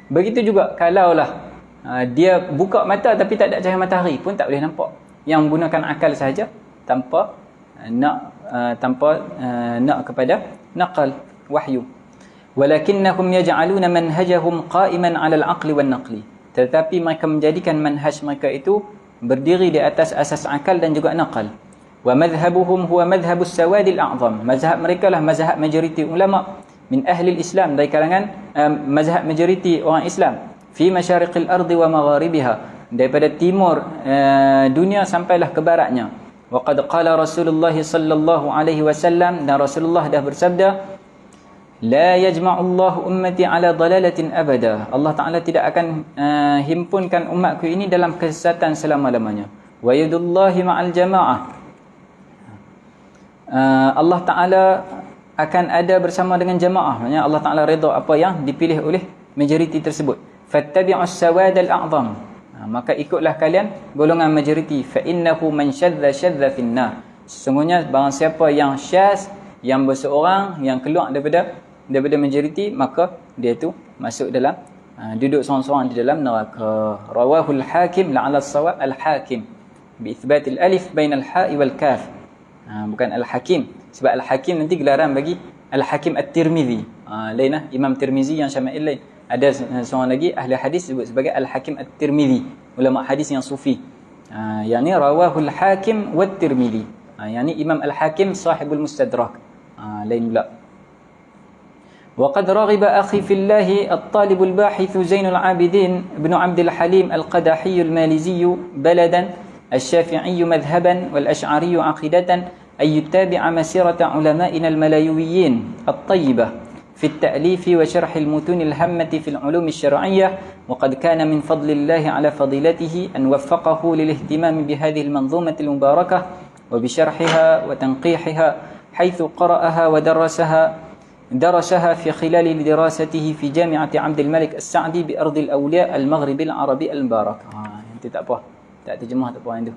Begitu juga kalaulah dia buka mata tapi tak ada cahaya matahari pun tak boleh nampak. Yang menggunakan akal sahaja tanpa nak kepada naqal, wahyu. Walakinnahum yaj'aluna manhajahum qa'iman 'ala al-'aqli wan-naqli. Tetapi mereka menjadikan manhaj mereka itu berdiri di atas asas akal dan juga naqal. Wa madhhabuhum huwa madhhabus sawadil a'zam. Mazhab mereka lah mazhab majoriti ulama min ahli al-Islam, dari kalangan mazhab majoriti orang Islam, fi masyariqil ardi wa magharibiha, daripada timur dunia sampailah ke baratnya. Wa qad qala Rasulullah sallallahu alaihi wasallam, dan Rasulullah dah bersabda, la yajma'ullahu ummati ala dalalatin abada. Allah Ta'ala tidak akan himpunkan umatku ini dalam kesesatan selama-lamanya. Wa yadullahi ma'al jama'ah. Allah Ta'ala akan ada bersama dengan jamaah. Maksudnya Allah Ta'ala redha apa yang dipilih oleh majoriti tersebut. Fattabi'us sawadal a'zam. Maka ikutlah kalian golongan majoriti. Fa innahu man syadza syadza finnar. Sesungguhnya barang siapa yang syaz, yang berseorang, yang keluar daripada majoriti, maka dia itu masuk dalam duduk seorang-seorang di dalam neraka. Rawahul Hakim la'ala as-sawab al-Hakim bi itsbatil alif bainal ha'i wal kaf. Bukan al-Hakim, sebab al-Hakim nanti gelaran bagi al-Hakim at-Tirmizi. Lainlah Imam Tirmizi yang syama'il lain. Ada seorang lagi ahli hadis sebut sebagai al-Hakim at-Tirmizi, ulama hadis yang sufi. Yang ni rawahul Hakim wat Tirmizi. Yang ni Imam al-Hakim sahibul Mustadrak. Lain pula. وقد رغب أخي في الله الطالب الباحث زين العابدين بن عبد الحليم القدحي الماليزي بلدا الشافعي مذهبا والأشعري عقيدة أن يتابع مسيرة علمائنا الملايويين الطيبة في التأليف وشرح المتون الهمة في العلوم الشرعية. وقد كان من فضل الله على فضيلته أن وفقه للاهتمام بهذه المنظومة المباركة وبشرحها وتنقيحها حيث قرأها درسها في خلال دراسته في جامعة عبد الملك السعدي بأرض الأولياء المغرب العربي المبارك. Nanti tak apa, tak terjemah tak apa yang tu.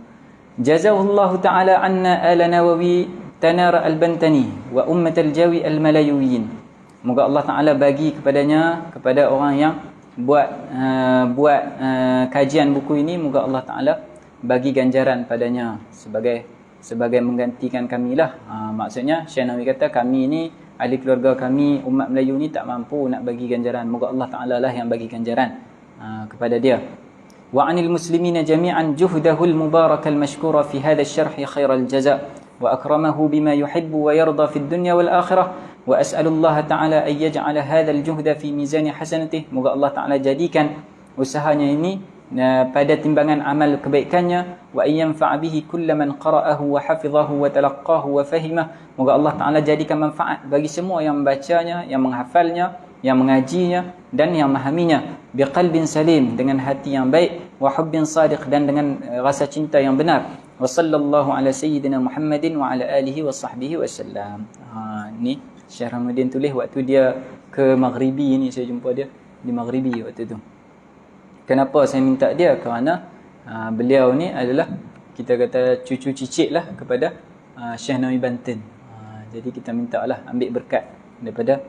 Jazahullahu ta'ala anna ala Nawawi Tanar al-Bantani wa ummat al-Jawi al-Malayuyin. Moga Allah Ta'ala bagi kepadanya, kepada orang yang buat kajian buku ini, moga Allah Ta'ala bagi ganjaran padanya sebagai menggantikan kamilah. Maksudnya Syekh Nawawi kata kami ini, ahli keluarga kami, umat Melayu ni tak mampu nak bagi ganjaran. Moga Allah Ta'ala lah yang bagi ganjaran kepada dia. Wa 'anil muslimina jami'an juhdahul mubarakal mashkura fi hadha asy-syarh khairal jaza. وأكرمه بما يحب ويرضى في الدنيا والآخرة وأسأل الله تعالى أن يجعل هذا الجهد في ميزان حسنته. Moga Allah Ta'ala jadikan usahanya ini pada timbangan amal kebaikannya. Wa yanfa' bihi kull man qara'ahu wa hafizahu wa talaqqahu wa fahimah. Moga Allah Ta'ala jadikan manfaat bagi semua yang membacanya, yang menghafalnya, yang mengajinya dan yang memahaminya. Biqalbin salim, dengan hati yang baik, wa hubbin sadiq, dan dengan rasa cinta yang benar. Wa sallallahu ala sayyidina Muhammadin wa ala alihi wa sahbihi wasallam. Ni Syekh Ramadan tulis waktu dia ke Maghribi ni, saya jumpa dia di Maghribi waktu tu. Kenapa saya minta dia? Kerana beliau ni adalah, kita kata, cucu cicit lah kepada Syekh Nawawi Banten. Jadi kita minta lah ambil berkat daripada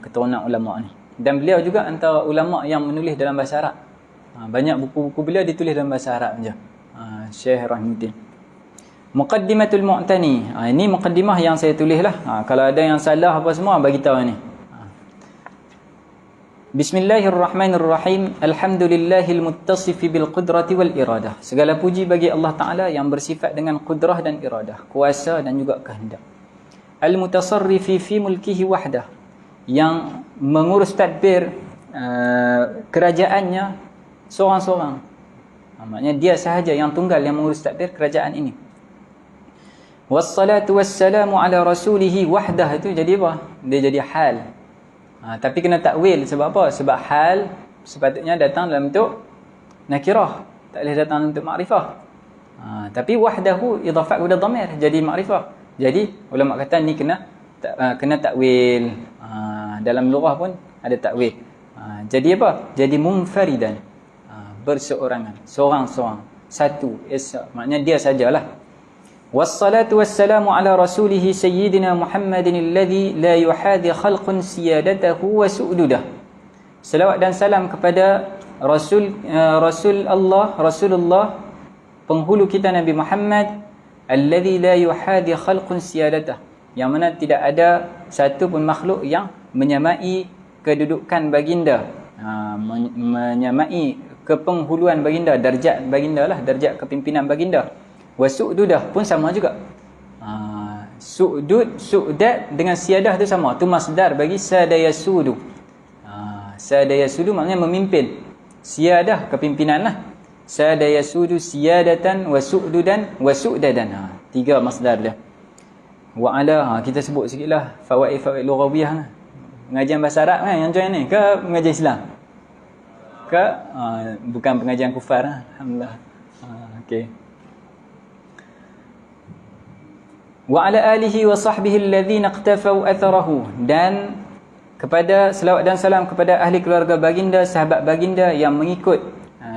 keturunan ulama' ni. Dan beliau juga antara ulama' yang menulis dalam bahasa Arab. Banyak buku-buku beliau ditulis dalam bahasa Arab je. Syekh Rahmuddin. Muqaddimatul Mu'tani. Ini muqaddimah yang saya tulis lah. Kalau ada yang salah apa semua, bagi tahu ni. Bismillahirrahmanirrahim. Alhamdulillahil muttasifi bil qudrati wal iradah. Segala puji bagi Allah Ta'ala yang bersifat dengan kudrah dan iradah, kuasa dan juga kehendak. Al-mutasarrifi fi mulkihi wahdah, yang mengurus tadbir kerajaannya seorang-seorang. Maknanya dia sahaja yang tunggal yang mengurus tadbir kerajaan ini. Wassalatu wassalamu ala rasulihi wahdah, itu jadi apa? Dia jadi hal. Tapi kena takwil. Sebab apa? Sebab hal sepatutnya datang dalam bentuk nakirah, tak boleh datang dalam bentuk makrifah. Tapi wahdahu idafat kepada dhamir, jadi makrifah. Jadi ulama kata ni kena takwil. Dalam lughah pun ada takwil. Jadi apa? Jadi munfaridan, berseorangan, seorang-seorang, satu, esa, maknanya dia sajalah. Wassalatu wassalamu ala rasulihi sayyidina Muhammadin alladhi la yuhadi khalqun siyadatahu wa su'dudah. Selawat dan salam kepada Rasulullah, penghulu kita Nabi Muhammad, alladhi la yuhadi khalqun siyadatah, yang mana tidak ada satu pun makhluk yang menyamai kedudukan baginda, menyamai kepenghuluan baginda, darjat baginda lah, darjat kepimpinan baginda. Wa su'dudah pun sama juga. Su'dad dengan siyadah tu sama. Tu masdar bagi sadayasudu. Sadayasudu maknanya memimpin. Siyadah kepimpinan lah. Sadayasudu siyadatan wa su'dudan wa su'dadan. Tiga masdar dia. Wa ala, kita sebut sikit lah fawaid lughawiyah lah. Pengajian bahasa Arab kan yang join ni, ke pengajian Islam? Ke bukan pengajian kufar lah. Alhamdulillah. Okey. Wa ala alihi wa sahbihi alladhina iqtafau atharahu, dan kepada selawat dan salam kepada ahli keluarga baginda, sahabat baginda yang mengikut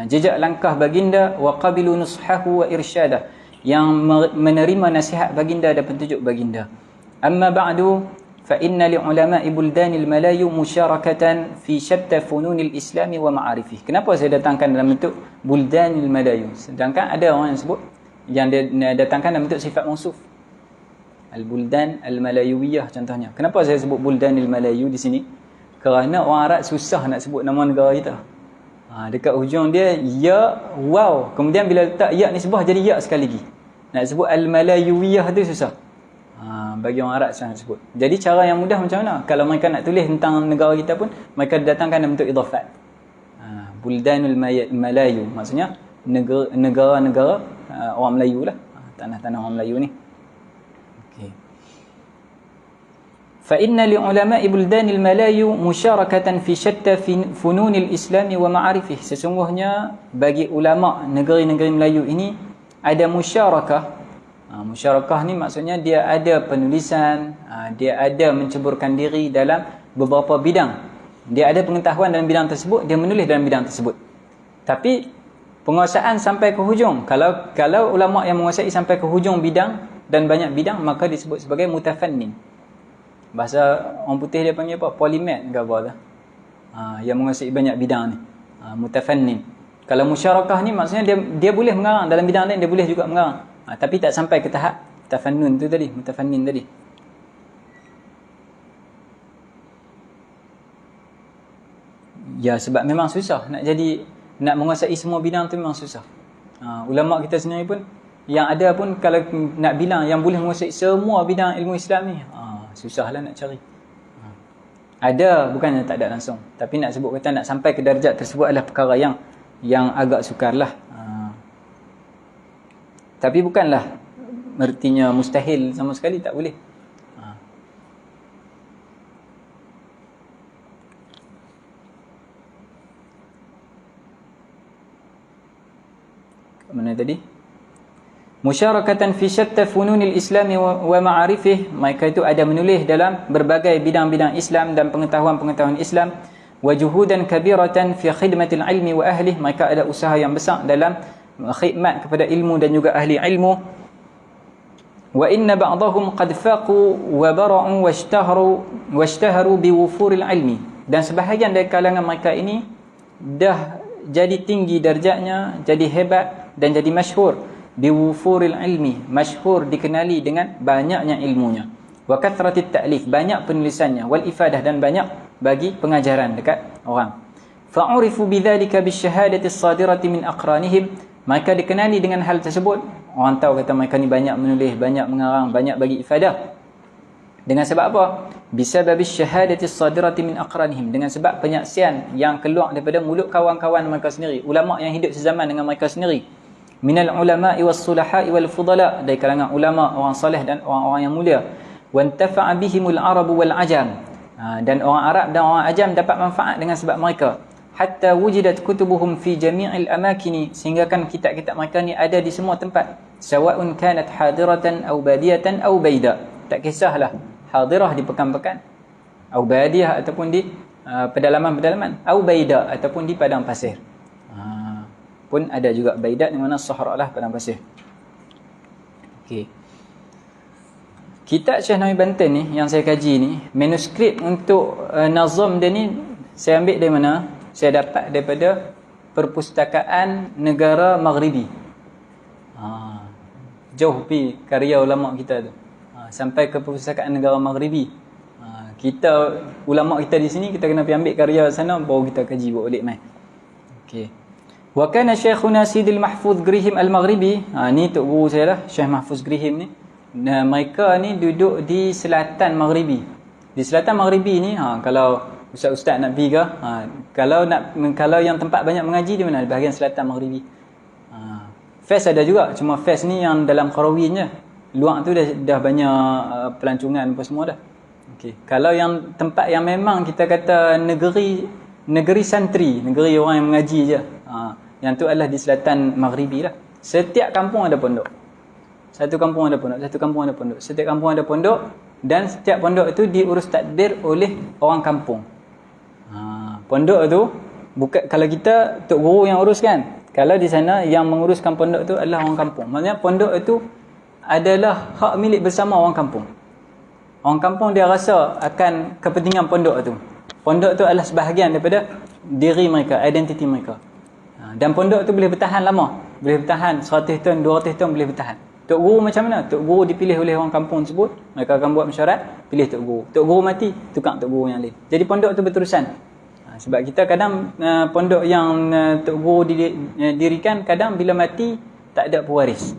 jejak langkah baginda, wa qabilu nushahu wa irsyadah, yang menerima nasihat baginda dan petunjuk baginda. Amma ba'du, fa inna li ulama'i buldanil malayu musyarakatan fi syatta fununil islami wa ma'arifih. Kenapa saya datangkan dalam bentuk buldanil malayu, sedangkan ada orang yang sebut, yang dia datangkan dalam bentuk sifat mausuf, al-buldan al-malayuwiyah contohnya. Kenapa saya sebut buldanil malayu di sini? Kerana orang Arab susah nak sebut nama negara kita. Dekat hujung dia ya, waw, kemudian bila letak ya nisbah jadi ya sekali lagi. Nak sebut al-malayuwiyah tu susah. Bagi orang Arab susah nak sebut. Jadi cara yang mudah macam mana? Kalau mereka nak tulis tentang negara kita pun, mereka datangkan dalam bentuk idafat. Buldanul malayu, maksudnya negara-negara orang Melayu lah. Tanah-tanah orang Melayu ni. فإن لعلماء بلدان الملايو مشاركة في شتى فنون الإسلام ومعارفه. Sesungguhnya bagi ulama negeri-negeri Melayu ini ada musyarakah. Musyarakah ni maksudnya dia ada penulisan, dia ada menceburkan diri dalam beberapa bidang. Dia ada pengetahuan dalam bidang tersebut, dia menulis dalam bidang tersebut. Tapi penguasaan sampai ke hujung, kalau ulama yang menguasai sampai ke hujung bidang dan banyak bidang, maka disebut sebagai mutafannin. Bahasa orang putih dia panggil apa? Polimat ke apa lah. Yang menguasai banyak bidang ni. Mutafannin. Kalau musyarakah ni maksudnya dia boleh mengarang dalam bidang lain, dia boleh juga mengarang. Tapi tak sampai ke tahap tafannun tu tadi, mutafannin tadi. Ya, sebab memang susah nak menguasai semua bidang tu, memang susah. Ulama kita sendiri pun Yang ada pun kalau nak bilang yang boleh menguasai semua bidang ilmu Islam ni, susahlah nak cari. Ada, bukannya tak ada langsung. Tapi nak sebut kata nak sampai ke darjat tersebut adalah perkara yang agak sukarlah. Tapi bukanlah artinya mustahil sama sekali, tak boleh. Mana tadi? Musyarakatan fi syatta fununil Islam wa ma'arifih, mereka itu ada menulis dalam berbagai bidang-bidang Islam dan pengetahuan-pengetahuan Islam. Wa juhudan kabiratan fi khidmatil ilmi wa ahlih, mereka ada usaha yang besar dalam khidmat kepada ilmu dan juga ahli ilmu. Wa inna ba'dahum qad faqu wa bara'u washtaharu biwufuril ilmi, dan sebahagian dari kalangan mereka ini dah jadi tinggi darjatnya, jadi hebat dan jadi masyhur. Biwufuril ilmi, masyhur dikenali dengan banyaknya ilmunya. Wa kathratit ta'lif, banyak penulisannya. Wal ifadah, dan banyak bagi pengajaran dekat orang. Fa'urifu bidzalika bisyahadati as-sadirati min aqranihim, mereka dikenali dengan hal tersebut. Orang tahu kata mereka ni banyak menulis, banyak mengarang, banyak bagi ifadah. Dengan sebab apa? Bisababis syahadati as-sadirati min aqranihim, dengan sebab penyaksian yang keluar daripada mulut kawan-kawan mereka sendiri, ulama yang hidup sezaman dengan mereka sendiri. Minal ulama'i was-sulaha'i wal fudala, dari kalangan ulama, orang soleh dan orang-orang yang mulia. Wantafa'a bihimul arabu wal ajam, dan orang Arab dan orang ajam dapat manfaat dengan sebab mereka. Hatta wujidat kutubuhum fi jami'il amakini, sehingga kan kitab-kitab mereka ni ada di semua tempat. Sawa'un kanat hadiratan aw badiyatan aw baida, tak kisahlah hadirah di pekan-pekan, aw badiyah ataupun di pedalaman-pedalaman, aw baida ataupun di padang pasir. Pun ada juga baidat di mana sahara lah, padang pasir. Okey. Kitab Syekh Nawawi Banten ni yang saya kaji ni, manuskrip untuk nazam dia ni saya ambil dari mana? Saya dapat daripada Perpustakaan Negara Maghribi. Jauh pi karya ulama kita tu. Sampai ke Perpustakaan Negara Maghribi. Kita ulama kita di sini, kita kena pergi ambil karya sana baru kita kaji buat balik mai. Okey. Wa kana Syekhuna Sidil Mahfuz Grihim Al-Maghribi, ni tok guru saya lah, Syekh Mahfuz Grihim ni. Mereka ni duduk di selatan Maghribi. Di selatan Maghribi ni, kalau ustaz-ustaz nak pergi ke, kalau yang tempat banyak mengaji di mana? Di bahagian selatan Maghribi. Fes ada juga, cuma Fes ni yang dalam Qarawin je. Luar tu dah banyak pelancongan apa semua dah. Okey. Kalau yang tempat yang memang kita kata negeri santri, negeri orang yang mengaji je, yang tu adalah di selatan Maghribi lah. Setiap kampung ada pondok. Satu kampung ada pondok, satu kampung ada pondok. Setiap kampung ada pondok, dan setiap pondok itu diurus tadbir oleh orang kampung. Pondok tu bukan kalau kita tok guru yang urus kan. Kalau di sana yang menguruskan pondok tu adalah orang kampung. Maksudnya pondok itu adalah hak milik bersama orang kampung. Orang kampung dia rasa akan kepentingan pondok tu. Pondok tu adalah sebahagian daripada diri mereka, identiti mereka. Dan pondok tu boleh bertahan lama. Boleh bertahan 100 tahun, 200 tahun boleh bertahan. Tok guru macam mana? Tok guru dipilih oleh orang kampung tersebut. Mereka akan buat mesyuarat, pilih tok guru. Tok guru mati, tukang tok guru yang lain. Jadi pondok tu berterusan. Sebab kita kadang pondok yang tok guru dirikan, kadang bila mati tak ada pewaris.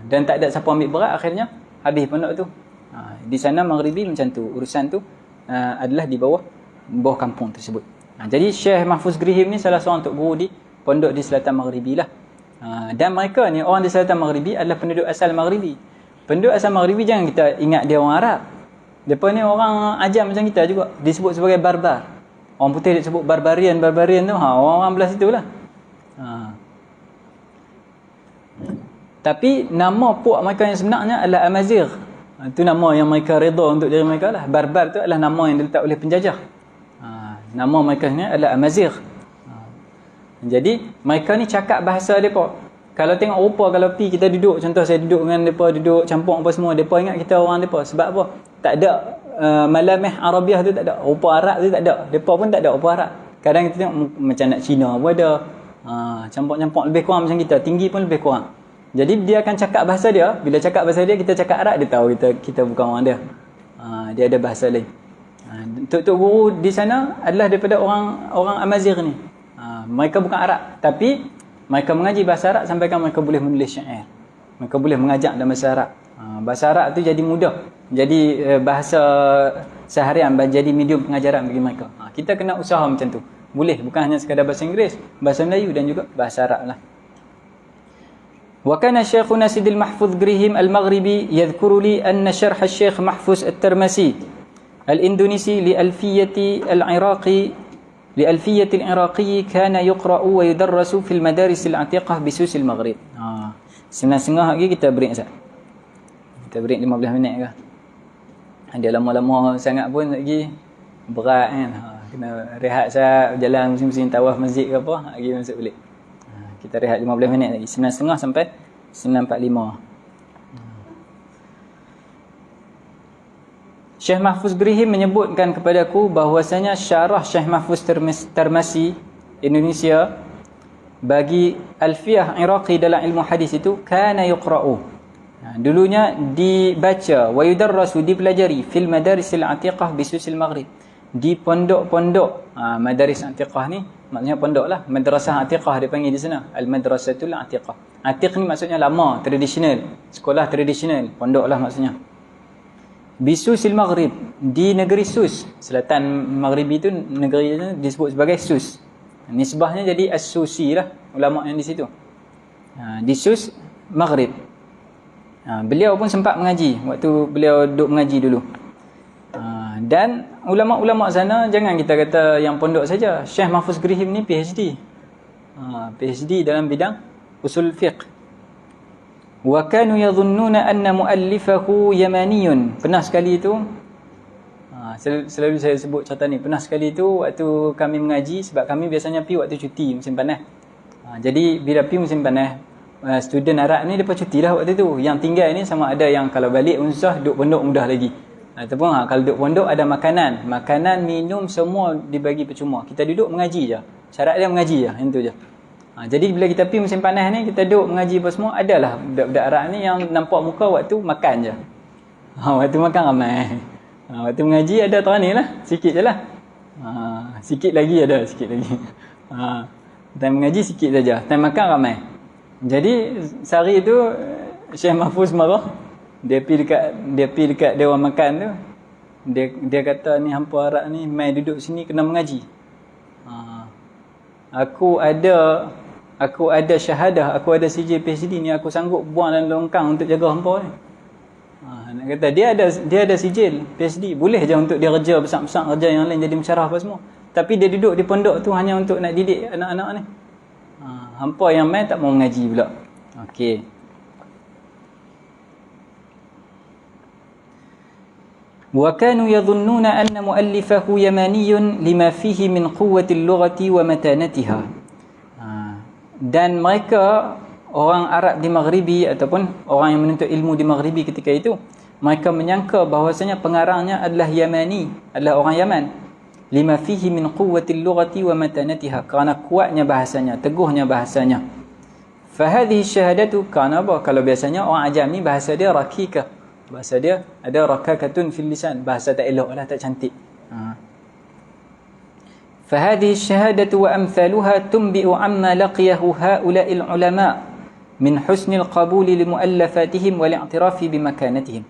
Dan tak ada siapa ambil berat, akhirnya habis pondok tu. Di sana Maghribi macam tu. Urusan tu adalah di bawah kampung tersebut. Jadi Syekh Mahfuz Grihim ni salah seorang tok guru di pondok di selatan Maghribi lah. Dan mereka ni, orang di selatan Maghribi adalah penduduk asal Maghribi. Penduduk asal Maghribi jangan kita ingat dia orang Arab. Mereka ni orang ajam macam kita juga. Disebut sebagai barbar. Orang putih disebut barbarian tu. Orang-orang belah situ lah. Tapi nama puak mereka yang sebenarnya adalah Amazigh. Itu nama yang mereka redha untuk diri mereka lah. Barbar tu adalah nama yang diletak oleh penjajah. Nama mereka ni adalah Amazigh. Jadi mereka ni cakap bahasa mereka. Kalau tengok rupa, kalau pi kita duduk, contoh saya duduk dengan mereka, duduk campur apa semua, mereka ingat kita orang mereka. Sebab apa? Tak ada malamih Arabiah tu, tak ada. Rupa Arab tu tak ada. Mereka pun tak ada rupa Arab. Kadang kita tengok macam nak Cina pun ada. Campur-campur lebih kurang macam kita. Tinggi pun lebih kurang. Jadi dia akan cakap bahasa dia. Bila cakap bahasa dia, kita cakap Arab, dia tahu kita bukan orang dia. Dia ada bahasa lain. Tok guru di sana adalah daripada orang Amazigh ni. Mereka bukan Arab, tapi mereka mengaji bahasa Arab sampaikan mereka boleh menulis syair. maka boleh mengajar dalam bahasa Arab. Bahasa Arab tu jadi mudah, jadi bahasa seharian, jadi medium pengajaran bagi mereka. Kita kena usaha macam tu. Boleh, bukan hanya sekadar bahasa Inggeris, bahasa Melayu dan juga bahasa Arab lah. Wa kana Syekhuna Sidil Mahfuz Grihim Al-Maghribi yadhkuru li anna syarh Syekh Mahfuz At-Tirmasi Al-Indonesi li Alfiyati Al-Iraqi kana yuqra'u wa yudarrasu fil madaris al-atiqah bi Sus al-Maghrib. 9.30 lagi kita break Ustaz. Kita break 15 minit ke. Dia lama-lama sangat pun lagi berat kan. Kena rehat Ustaz, jalan musim-musim tawaf masjid ke apa, lagi masuk balik. Kita rehat 15 minit lagi. 9.30 sampai 9.45. Syekh Mahfuz Grihim menyebutkan kepadaku bahwasanya syarah Syekh Mahfuz Tirmasi Indonesia bagi Alfiyah Iraqi dalam ilmu hadis itu kana yuqra'u. Dulunya dibaca, wa yudarrasu, dipelajari fil madarisil atiqah bi Susil Maghrib, di pondok-pondok. Madaris atiqah ni maksudnya pondok lah. Madrasah atiqah dia panggil di sana, al madrasatul atiqah. Atiq ni maksudnya lama, tradisional, sekolah tradisional, pondok lah maksudnya. Bisusil Maghrib, di negeri Sus, selatan Maghribi tu negeri itu disebut sebagai Sus. Nisbahnya jadi As-Susi lah ulama yang di situ. Di Sus Maghrib. Beliau pun sempat mengaji waktu beliau duduk mengaji dulu. Dan ulama-ulama sana, jangan kita kata yang pondok saja. Syekh Mahfuz Grihim ni PhD. PhD dalam bidang usul fiqh. Wa kanu yadhunnuna anna muallifahu yamaniyun. Pernah sekali itu, selalu saya sebut cerita ni, pernah sekali itu waktu kami mengaji, sebab kami biasanya pergi waktu cuti musim panas. Jadi bila pergi musim panas, student Arab ni depa cuti lah waktu tu. Yang tinggal ni sama ada yang kalau balik susah, duduk pondok mudah lagi. Ataupun kalau duduk pondok ada makanan, minum semua dibagi percuma. Kita duduk mengaji je. Syarat dia mengaji je, yang tu je. Jadi bila kita pergi musim panas ni, kita duduk mengaji apa semua, adalah budak-budak Arab ni yang nampak muka waktu makan je. Waktu makan ramai. Waktu mengaji ada terani lah, sikit je lah. Sikit lagi ada, sikit lagi. Time mengaji sikit saja, time makan ramai. Jadi sehari tu Syekh Mahfuz marah. Dia pergi dekat dewan makan tu. Dia kata ni hampa Arab ni mai duduk sini kena mengaji. Aku ada syahadah, aku ada CJ PhD ni, aku sanggup buang dalam longkang untuk jaga hampa ni. Nak kata dia ada sijil PhD, boleh je untuk dia kerja besar-besar, kerja yang lain jadi mensyarah apa semua. Tapi dia duduk di pondok tu hanya untuk nak didik anak-anak ni. Hampa yang main tak mau mengaji pula. Okey. Wa kanu yadhunnuna anna muallifahu yamaniyun lima fihi min quwwati al-lughati wa matanatiha. Dan mereka, orang Arab di Maghribi ataupun orang yang menuntut ilmu di Maghribi ketika itu, mereka menyangka bahawasanya pengarangnya adalah Yamani, adalah orang Yaman. Lima fihi min quwwati al-lughati wa matanatiha, kerana kuatnya bahasanya, teguhnya bahasanya. Fa hadhihi syahadatu, kerana apa? Kalau biasanya orang ajam ni bahasa dia rakikah, bahasa dia ada rakakatun fil lisan, bahasa tak elok lah, tak cantik. فهذه الشهادة وأمثالها تنبئ عما لقيه هؤلاء العلماء من حسن القبول لمؤلفاتهم والاعتراف بمكانتهم.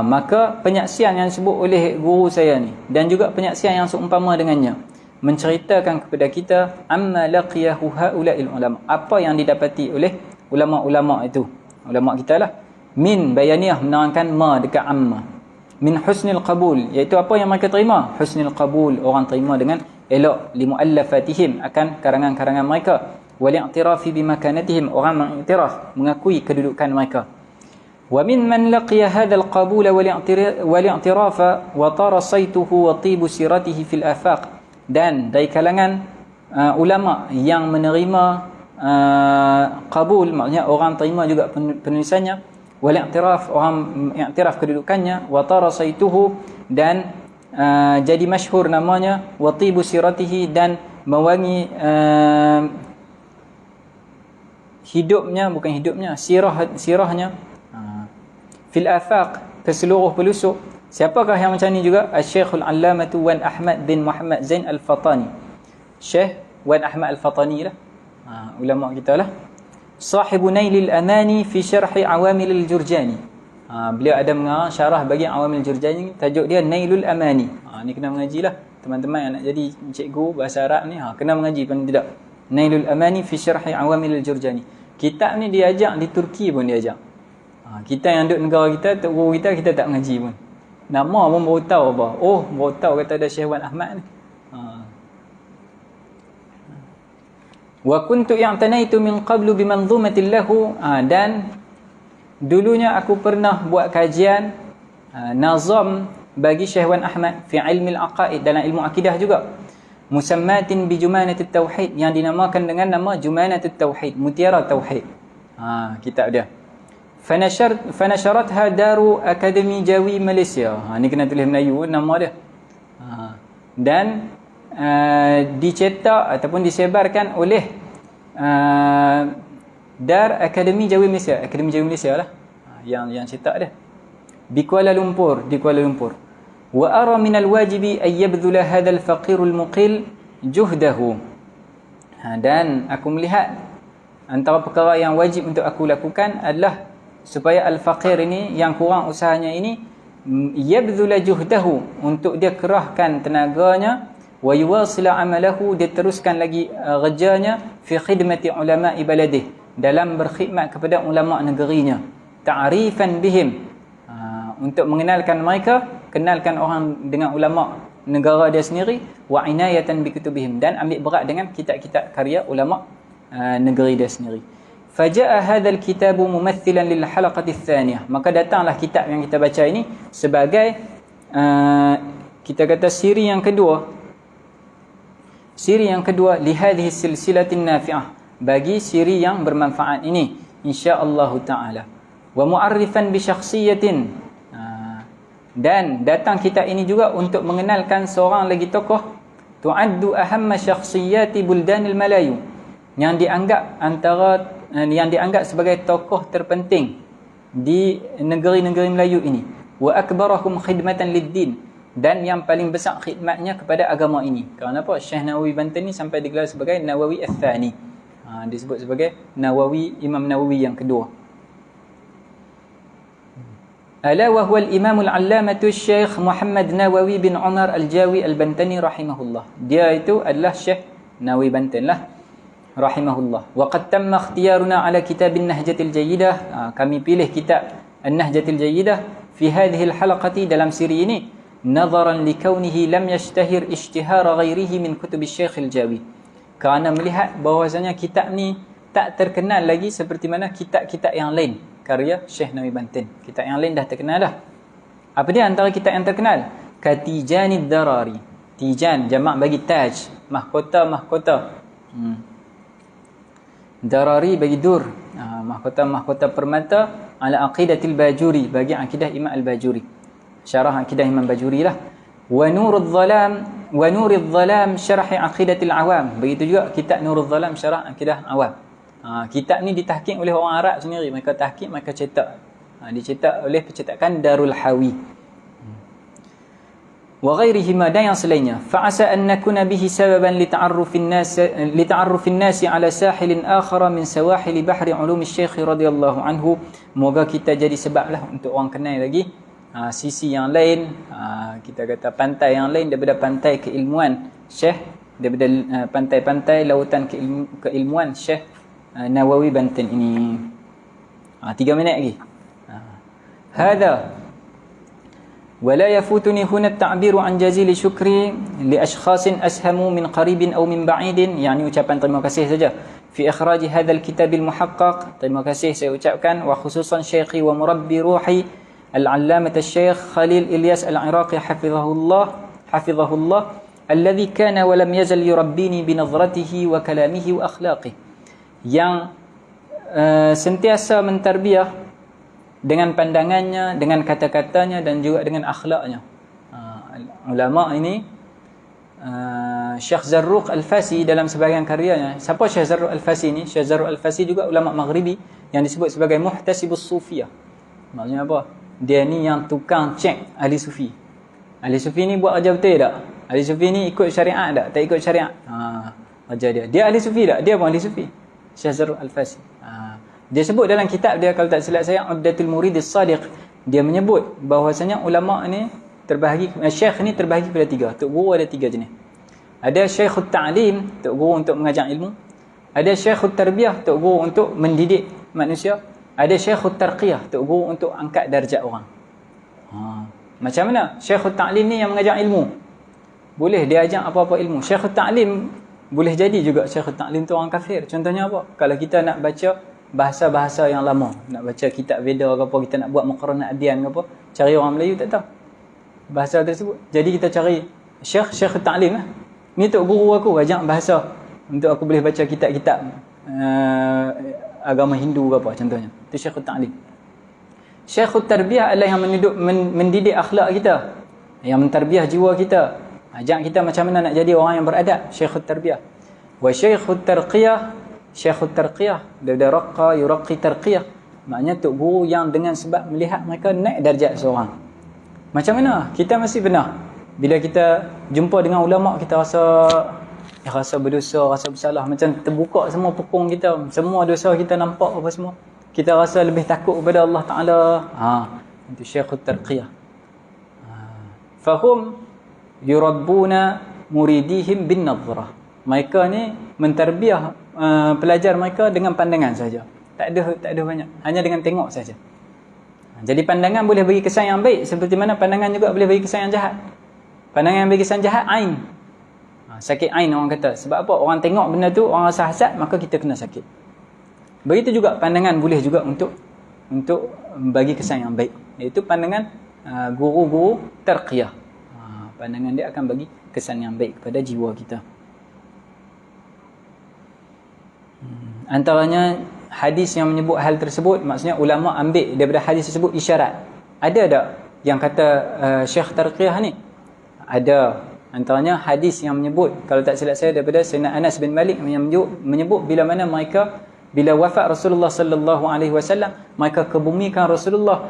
Maka penyaksian yang disebut oleh guru saya ni, dan juga penyaksian yang seumpama dengannya, menceritakan kepada kita amma laqiyahu haula'il ulama, apa yang didapati oleh ulama-ulama itu, ulama kita lah. Min bayaniyah, menerangkan ma dekat amma. Min husnil qabul, iaitu apa yang mereka terima. Husnil qabul, orang terima dengan elok. Li muallafatihim, akan karangan-karangan mereka. Wal i'tirafi bimakanatihim, orang mengiktiraf, mengakui kedudukan mereka. Wa min man laqiya hadzal qabul wal i'tirafa wa tara saytuhu wa tibu siratihi fil afaq. Dan dari kalangan ulama yang menerima qabul, maksudnya orang terima juga penulisannya, wal i'tiraf, orang i'tiraf kedudukannya, wa tara saytuhu, dan jadi masyhur namanya, wa tibu siratihi, dan mewangi hidupnya, bukan hidupnya, sirahnya, fil afaq, ke seluruh pelosok. Siapakah yang macam ni juga? Al-Syekhul Allamatu Wan Ahmad bin Muhammad Zain Al-Fatani. Syekh Wan Ahmad Al-Fatani lah, ulama kita lah. sahibu Nailil Amani fi syarhi Awamilil Jurjani. Beliau ada mengarang syarah bagi Awamil Jurjani, tajuk dia Nailul Amani. Ni kena mengajilah teman-teman yang nak jadi cikgu bahasa Arab ni, kena mengaji paling tidak. Nailul Amani fi syarhi Awamilil Jurjani. Kitab ni diajak di Turki pun diajak. Kita yang duduk negara kita, guru kita tak mengaji pun. Nama pun baru tahu apa. Oh, baru tahu kata ada Syekh Wan Ahmad ni. Wa kuntu i'tanaitu min qablu bimanzumatin lahu, dan dulunya aku pernah buat kajian nazam bagi Syekh Wan Ahmad fi ilmi al-aqaid, dalam ilmu akidah juga, musammatin bi Jumanatut Tauhid, yang dinamakan dengan nama Jumanatut Tauhid, Mutiara Tauhid. Kitab dia. Fanasharatha Daru Akademi Jawi Malaysia. Ni kena tulis Melayu nama dia. Dan dicetak ataupun disebarkan oleh Dar Akademi Jawi Malaysia. Akademi Jawi Malaysia lah yang cetak dia. Di Kuala Lumpur. Wa ara min al-wajibi ay yabdhula hadha al-faqir al-muqil juhdahu. Dan aku melihat antara perkara yang wajib untuk aku lakukan adalah supaya al-faqir ini yang kurang usahanya ini yabdhula juhdahu, untuk dia kerahkan tenaganya, wa yuwasila amalahu, dia teruskan lagi kerjanya, fi khidmati ulama'i baladih, dalam berkhidmat kepada ulama negerinya, ta'rifan bihim, untuk mengenalkan mereka, kenalkan orang dengan ulama negara dia sendiri, wa inayatan bi kutubihim, dan ambil berat dengan kitab-kitab karya ulama negeri dia sendiri. Faja'a hadzal kitabu mumaththilan lil halaqati tsaniyah, maka datanglah kitab yang kita baca ini sebagai kita kata siri yang kedua li hadhihi silsilatin nafi'ah, bagi siri yang bermanfaat ini insya-Allah taala. Wa mu'arrifan bi syakhsiyatin, dan datang kitab ini juga untuk mengenalkan seorang lagi tokoh, tu'addu ahamma syakhsiyati buldanil Malayu, yang dianggap sebagai tokoh terpenting di negeri-negeri Melayu ini, wa akbarahum khidmatan lid-din, dan yang paling besar khidmatnya kepada agama ini. Kenapa Syekh Nawawi Banten ni sampai digelar sebagai Nawawi Ats-Tsani, disebut sebagai Nawawi, Imam Nawawi yang kedua. Ala wa huwa al-imam al-allamatu Syekh Muhammad Nawawi bin Umar Al-Jawi Al-Bantani rahimahullah. Dia itu adalah Syekh Nawawi Banten lah rahimahullah. Wa qad tamma ikhtiyaruna ala kitab An-Nahjatil Jayyidah. Kami pilih kitab An-Nahjatil Jayyidah fi hadhihi al-halaqati, dalam siri ini, nazaran li kaunihi lam yashtahir ishtihara ghairihi min kutub Syekh Al-Jawi, kerana melihat bahawasanya kitab ni tak terkenal lagi seperti mana kitab-kitab yang lain karya Syekh Nawawi Banten. Kitab yang lain dah terkenal dah. Apa dia antara kitab yang terkenal? Katijanid Darari. Tijan jamak bagi taj, mahkota. Darari bagi dur, mahkota permata, ala aqidatil Bajuri, bagi akidah Imam Al-Bajuri, syarah akidah Imam Bajuri lah. Wa Nurul Zalam syarah aqidatil Awam, begitu juga kitab Nurul Zalam syarah akidah Awam. Kitab ni ditahqiq oleh orang Arab sendiri, mereka tahqiq, mereka cetak, dicetak oleh percetakan Darul Hawi wa ghairihima, dan yang selainnya. Fa'asa an nakuna bihi sababan lita'arrufin nas ala sahilin akhara min sawahil bahri ulum Syekh radhiyallahu anhu. Moga kita jadi sebablah untuk orang kenal lagi sisi yang lain, kita kata pantai yang lain daripada pantai keilmuan Syekh, daripada pantai-pantai lautan keilmuan Syekh Nawawi Banten ini. 3 minit lagi. Hadha ولا يفوتني هنا التعبير عن جزيل شكري لأشخاص أسهموا من قريب أو من بعيد, يعني ucapan terima kasih saja, في إخراج هذا الكتاب المحقق. terima kasih saya ucapkan, وخصوصا شيخي ومربي روحي العلامة الشيخ خليل إلياس العراقي حفظه الله الذي كان ولم يزل يربيني بنظرته وكلامه وأخلاقه, yang sentiasa mentarbiah dengan pandangannya, dengan kata-katanya, dan juga dengan akhlaknya. Ulama ini, Syekh Zarruq Al-Fasi dalam sebahagian karyanya. Siapa Syekh Zarruq Al-Fasi ni? Syekh Zarruq Al-Fasi juga ulama Maghribi yang disebut sebagai Muhtasibus Sufiyah. Maksudnya apa? Dia ni yang tukang cek ahli sufi. Ahli sufi ni buat kerja betul tak? Ahli sufi ni ikut syariat tak? Tak ikut syariat. Kerja dia. Dia ahli sufi tak? Dia pun ahli sufi. Syekh Al-Fasi. Dia sebut dalam kitab dia, kalau tak silap saya, Uddatul Murid As-Sadiq, dia menyebut bahawasanya ulama ni terbahagi, syekh ni terbahagi kepada 3. Tok guru ada 3 jenis. Ada Syekhut Ta'lim, tok guru untuk mengajar ilmu. Ada Syekhut Tarbiyah, tok guru untuk mendidik manusia. Ada Syekhut Tarqiyah, tok guru untuk angkat darjat orang. Macam mana? Syekhut Ta'lim ni yang mengajar ilmu. Boleh dia ajar apa-apa ilmu. Syekhut Ta'lim boleh jadi juga Syekhut Ta'lim tu orang kafir. Contohnya apa? Kalau kita nak baca bahasa-bahasa yang lama, nak baca kitab Veda ke apa, kita nak buat Muqarranat Adyan ke apa, cari orang Melayu tak tahu bahasa tersebut. Jadi kita cari Syekhut Ta'lim lah. Ni tok guru aku ajar bahasa untuk aku boleh baca kitab-kitab agama Hindu ke apa contohnya. Itu Syekhut Ta'lim. Syekhut Tarbiyah adalah yang mendidik akhlak kita, yang mentarbiah jiwa kita, ajak kita macam mana nak jadi orang yang beradab. Syekhut Tarbiyah. Wa Syekhut Tarqiyah, Syekhut Tarqiyah, dia raqqa yuraqi tarqiyah, maknanya tok guru yang dengan sebab melihat mereka naik darjat seorang. Macam mana? Kita mesti benar. Bila kita jumpa dengan ulama, kita rasa berdosa, rasa bersalah, macam terbuka semua pekung kita, semua dosa kita nampak apa semua. Kita rasa lebih takut kepada Allah Taala. Itu Syekhut Tarqiyah. Fahum yurabbuna muridihim bin nadhrah. Mereka ni mentarbiah pelajar mereka dengan pandangan saja. Tak ada banyak, hanya dengan tengok saja. Jadi pandangan boleh bagi kesan yang baik, seperti mana pandangan juga boleh bagi kesan yang jahat. Pandangan yang bagi kesan jahat, ain. Sakit ain orang kata. Sebab apa? Orang tengok benda tu, orang rasa hasad, maka kita kena sakit. Begitu juga pandangan boleh juga untuk bagi kesan yang baik. Iaitu pandangan guru-guru tarqiyah. Pandangan dia akan bagi kesan yang baik kepada jiwa kita. Antaranya hadis yang menyebut hal tersebut, maksudnya ulama ambil daripada hadis tersebut isyarat. Ada tak yang kata Syekh Tarqiyah ni? Ada. Antaranya hadis yang menyebut, kalau tak silap saya, daripada Sayyidina Anas bin Malik yang menyebut bila mana mereka, bila wafat Rasulullah sallallahu alaihi wasallam, mereka kebumikan Rasulullah,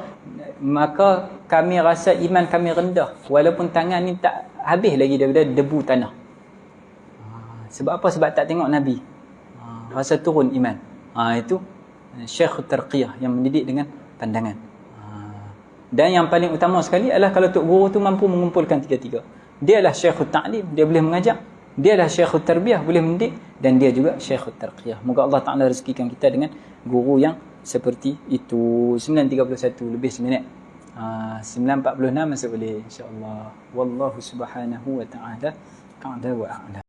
maka kami rasa iman kami rendah walaupun tangan ni tak habis lagi daripada debu tanah. Sebab apa? Sebab tak tengok Nabi. Rasa turun iman. Itu Syekh Tarqiyah yang mendidik dengan pandangan. Dan yang paling utama sekali adalah kalau tok guru tu mampu mengumpulkan tiga-tiga. Dia adalah Syekhut Ta'lim, dia boleh mengajar. Dia adalah Syekhut Tarbiyah, boleh mendidik. Dan dia juga Syekhut Tarqiyah. Moga Allah Ta'ala rezekikan kita dengan guru yang seperti itu. 9.31 lebih seminit. 9.46 masih boleh, insyaAllah. Wallahu subhanahu wa ta'ala a'la wa a'la.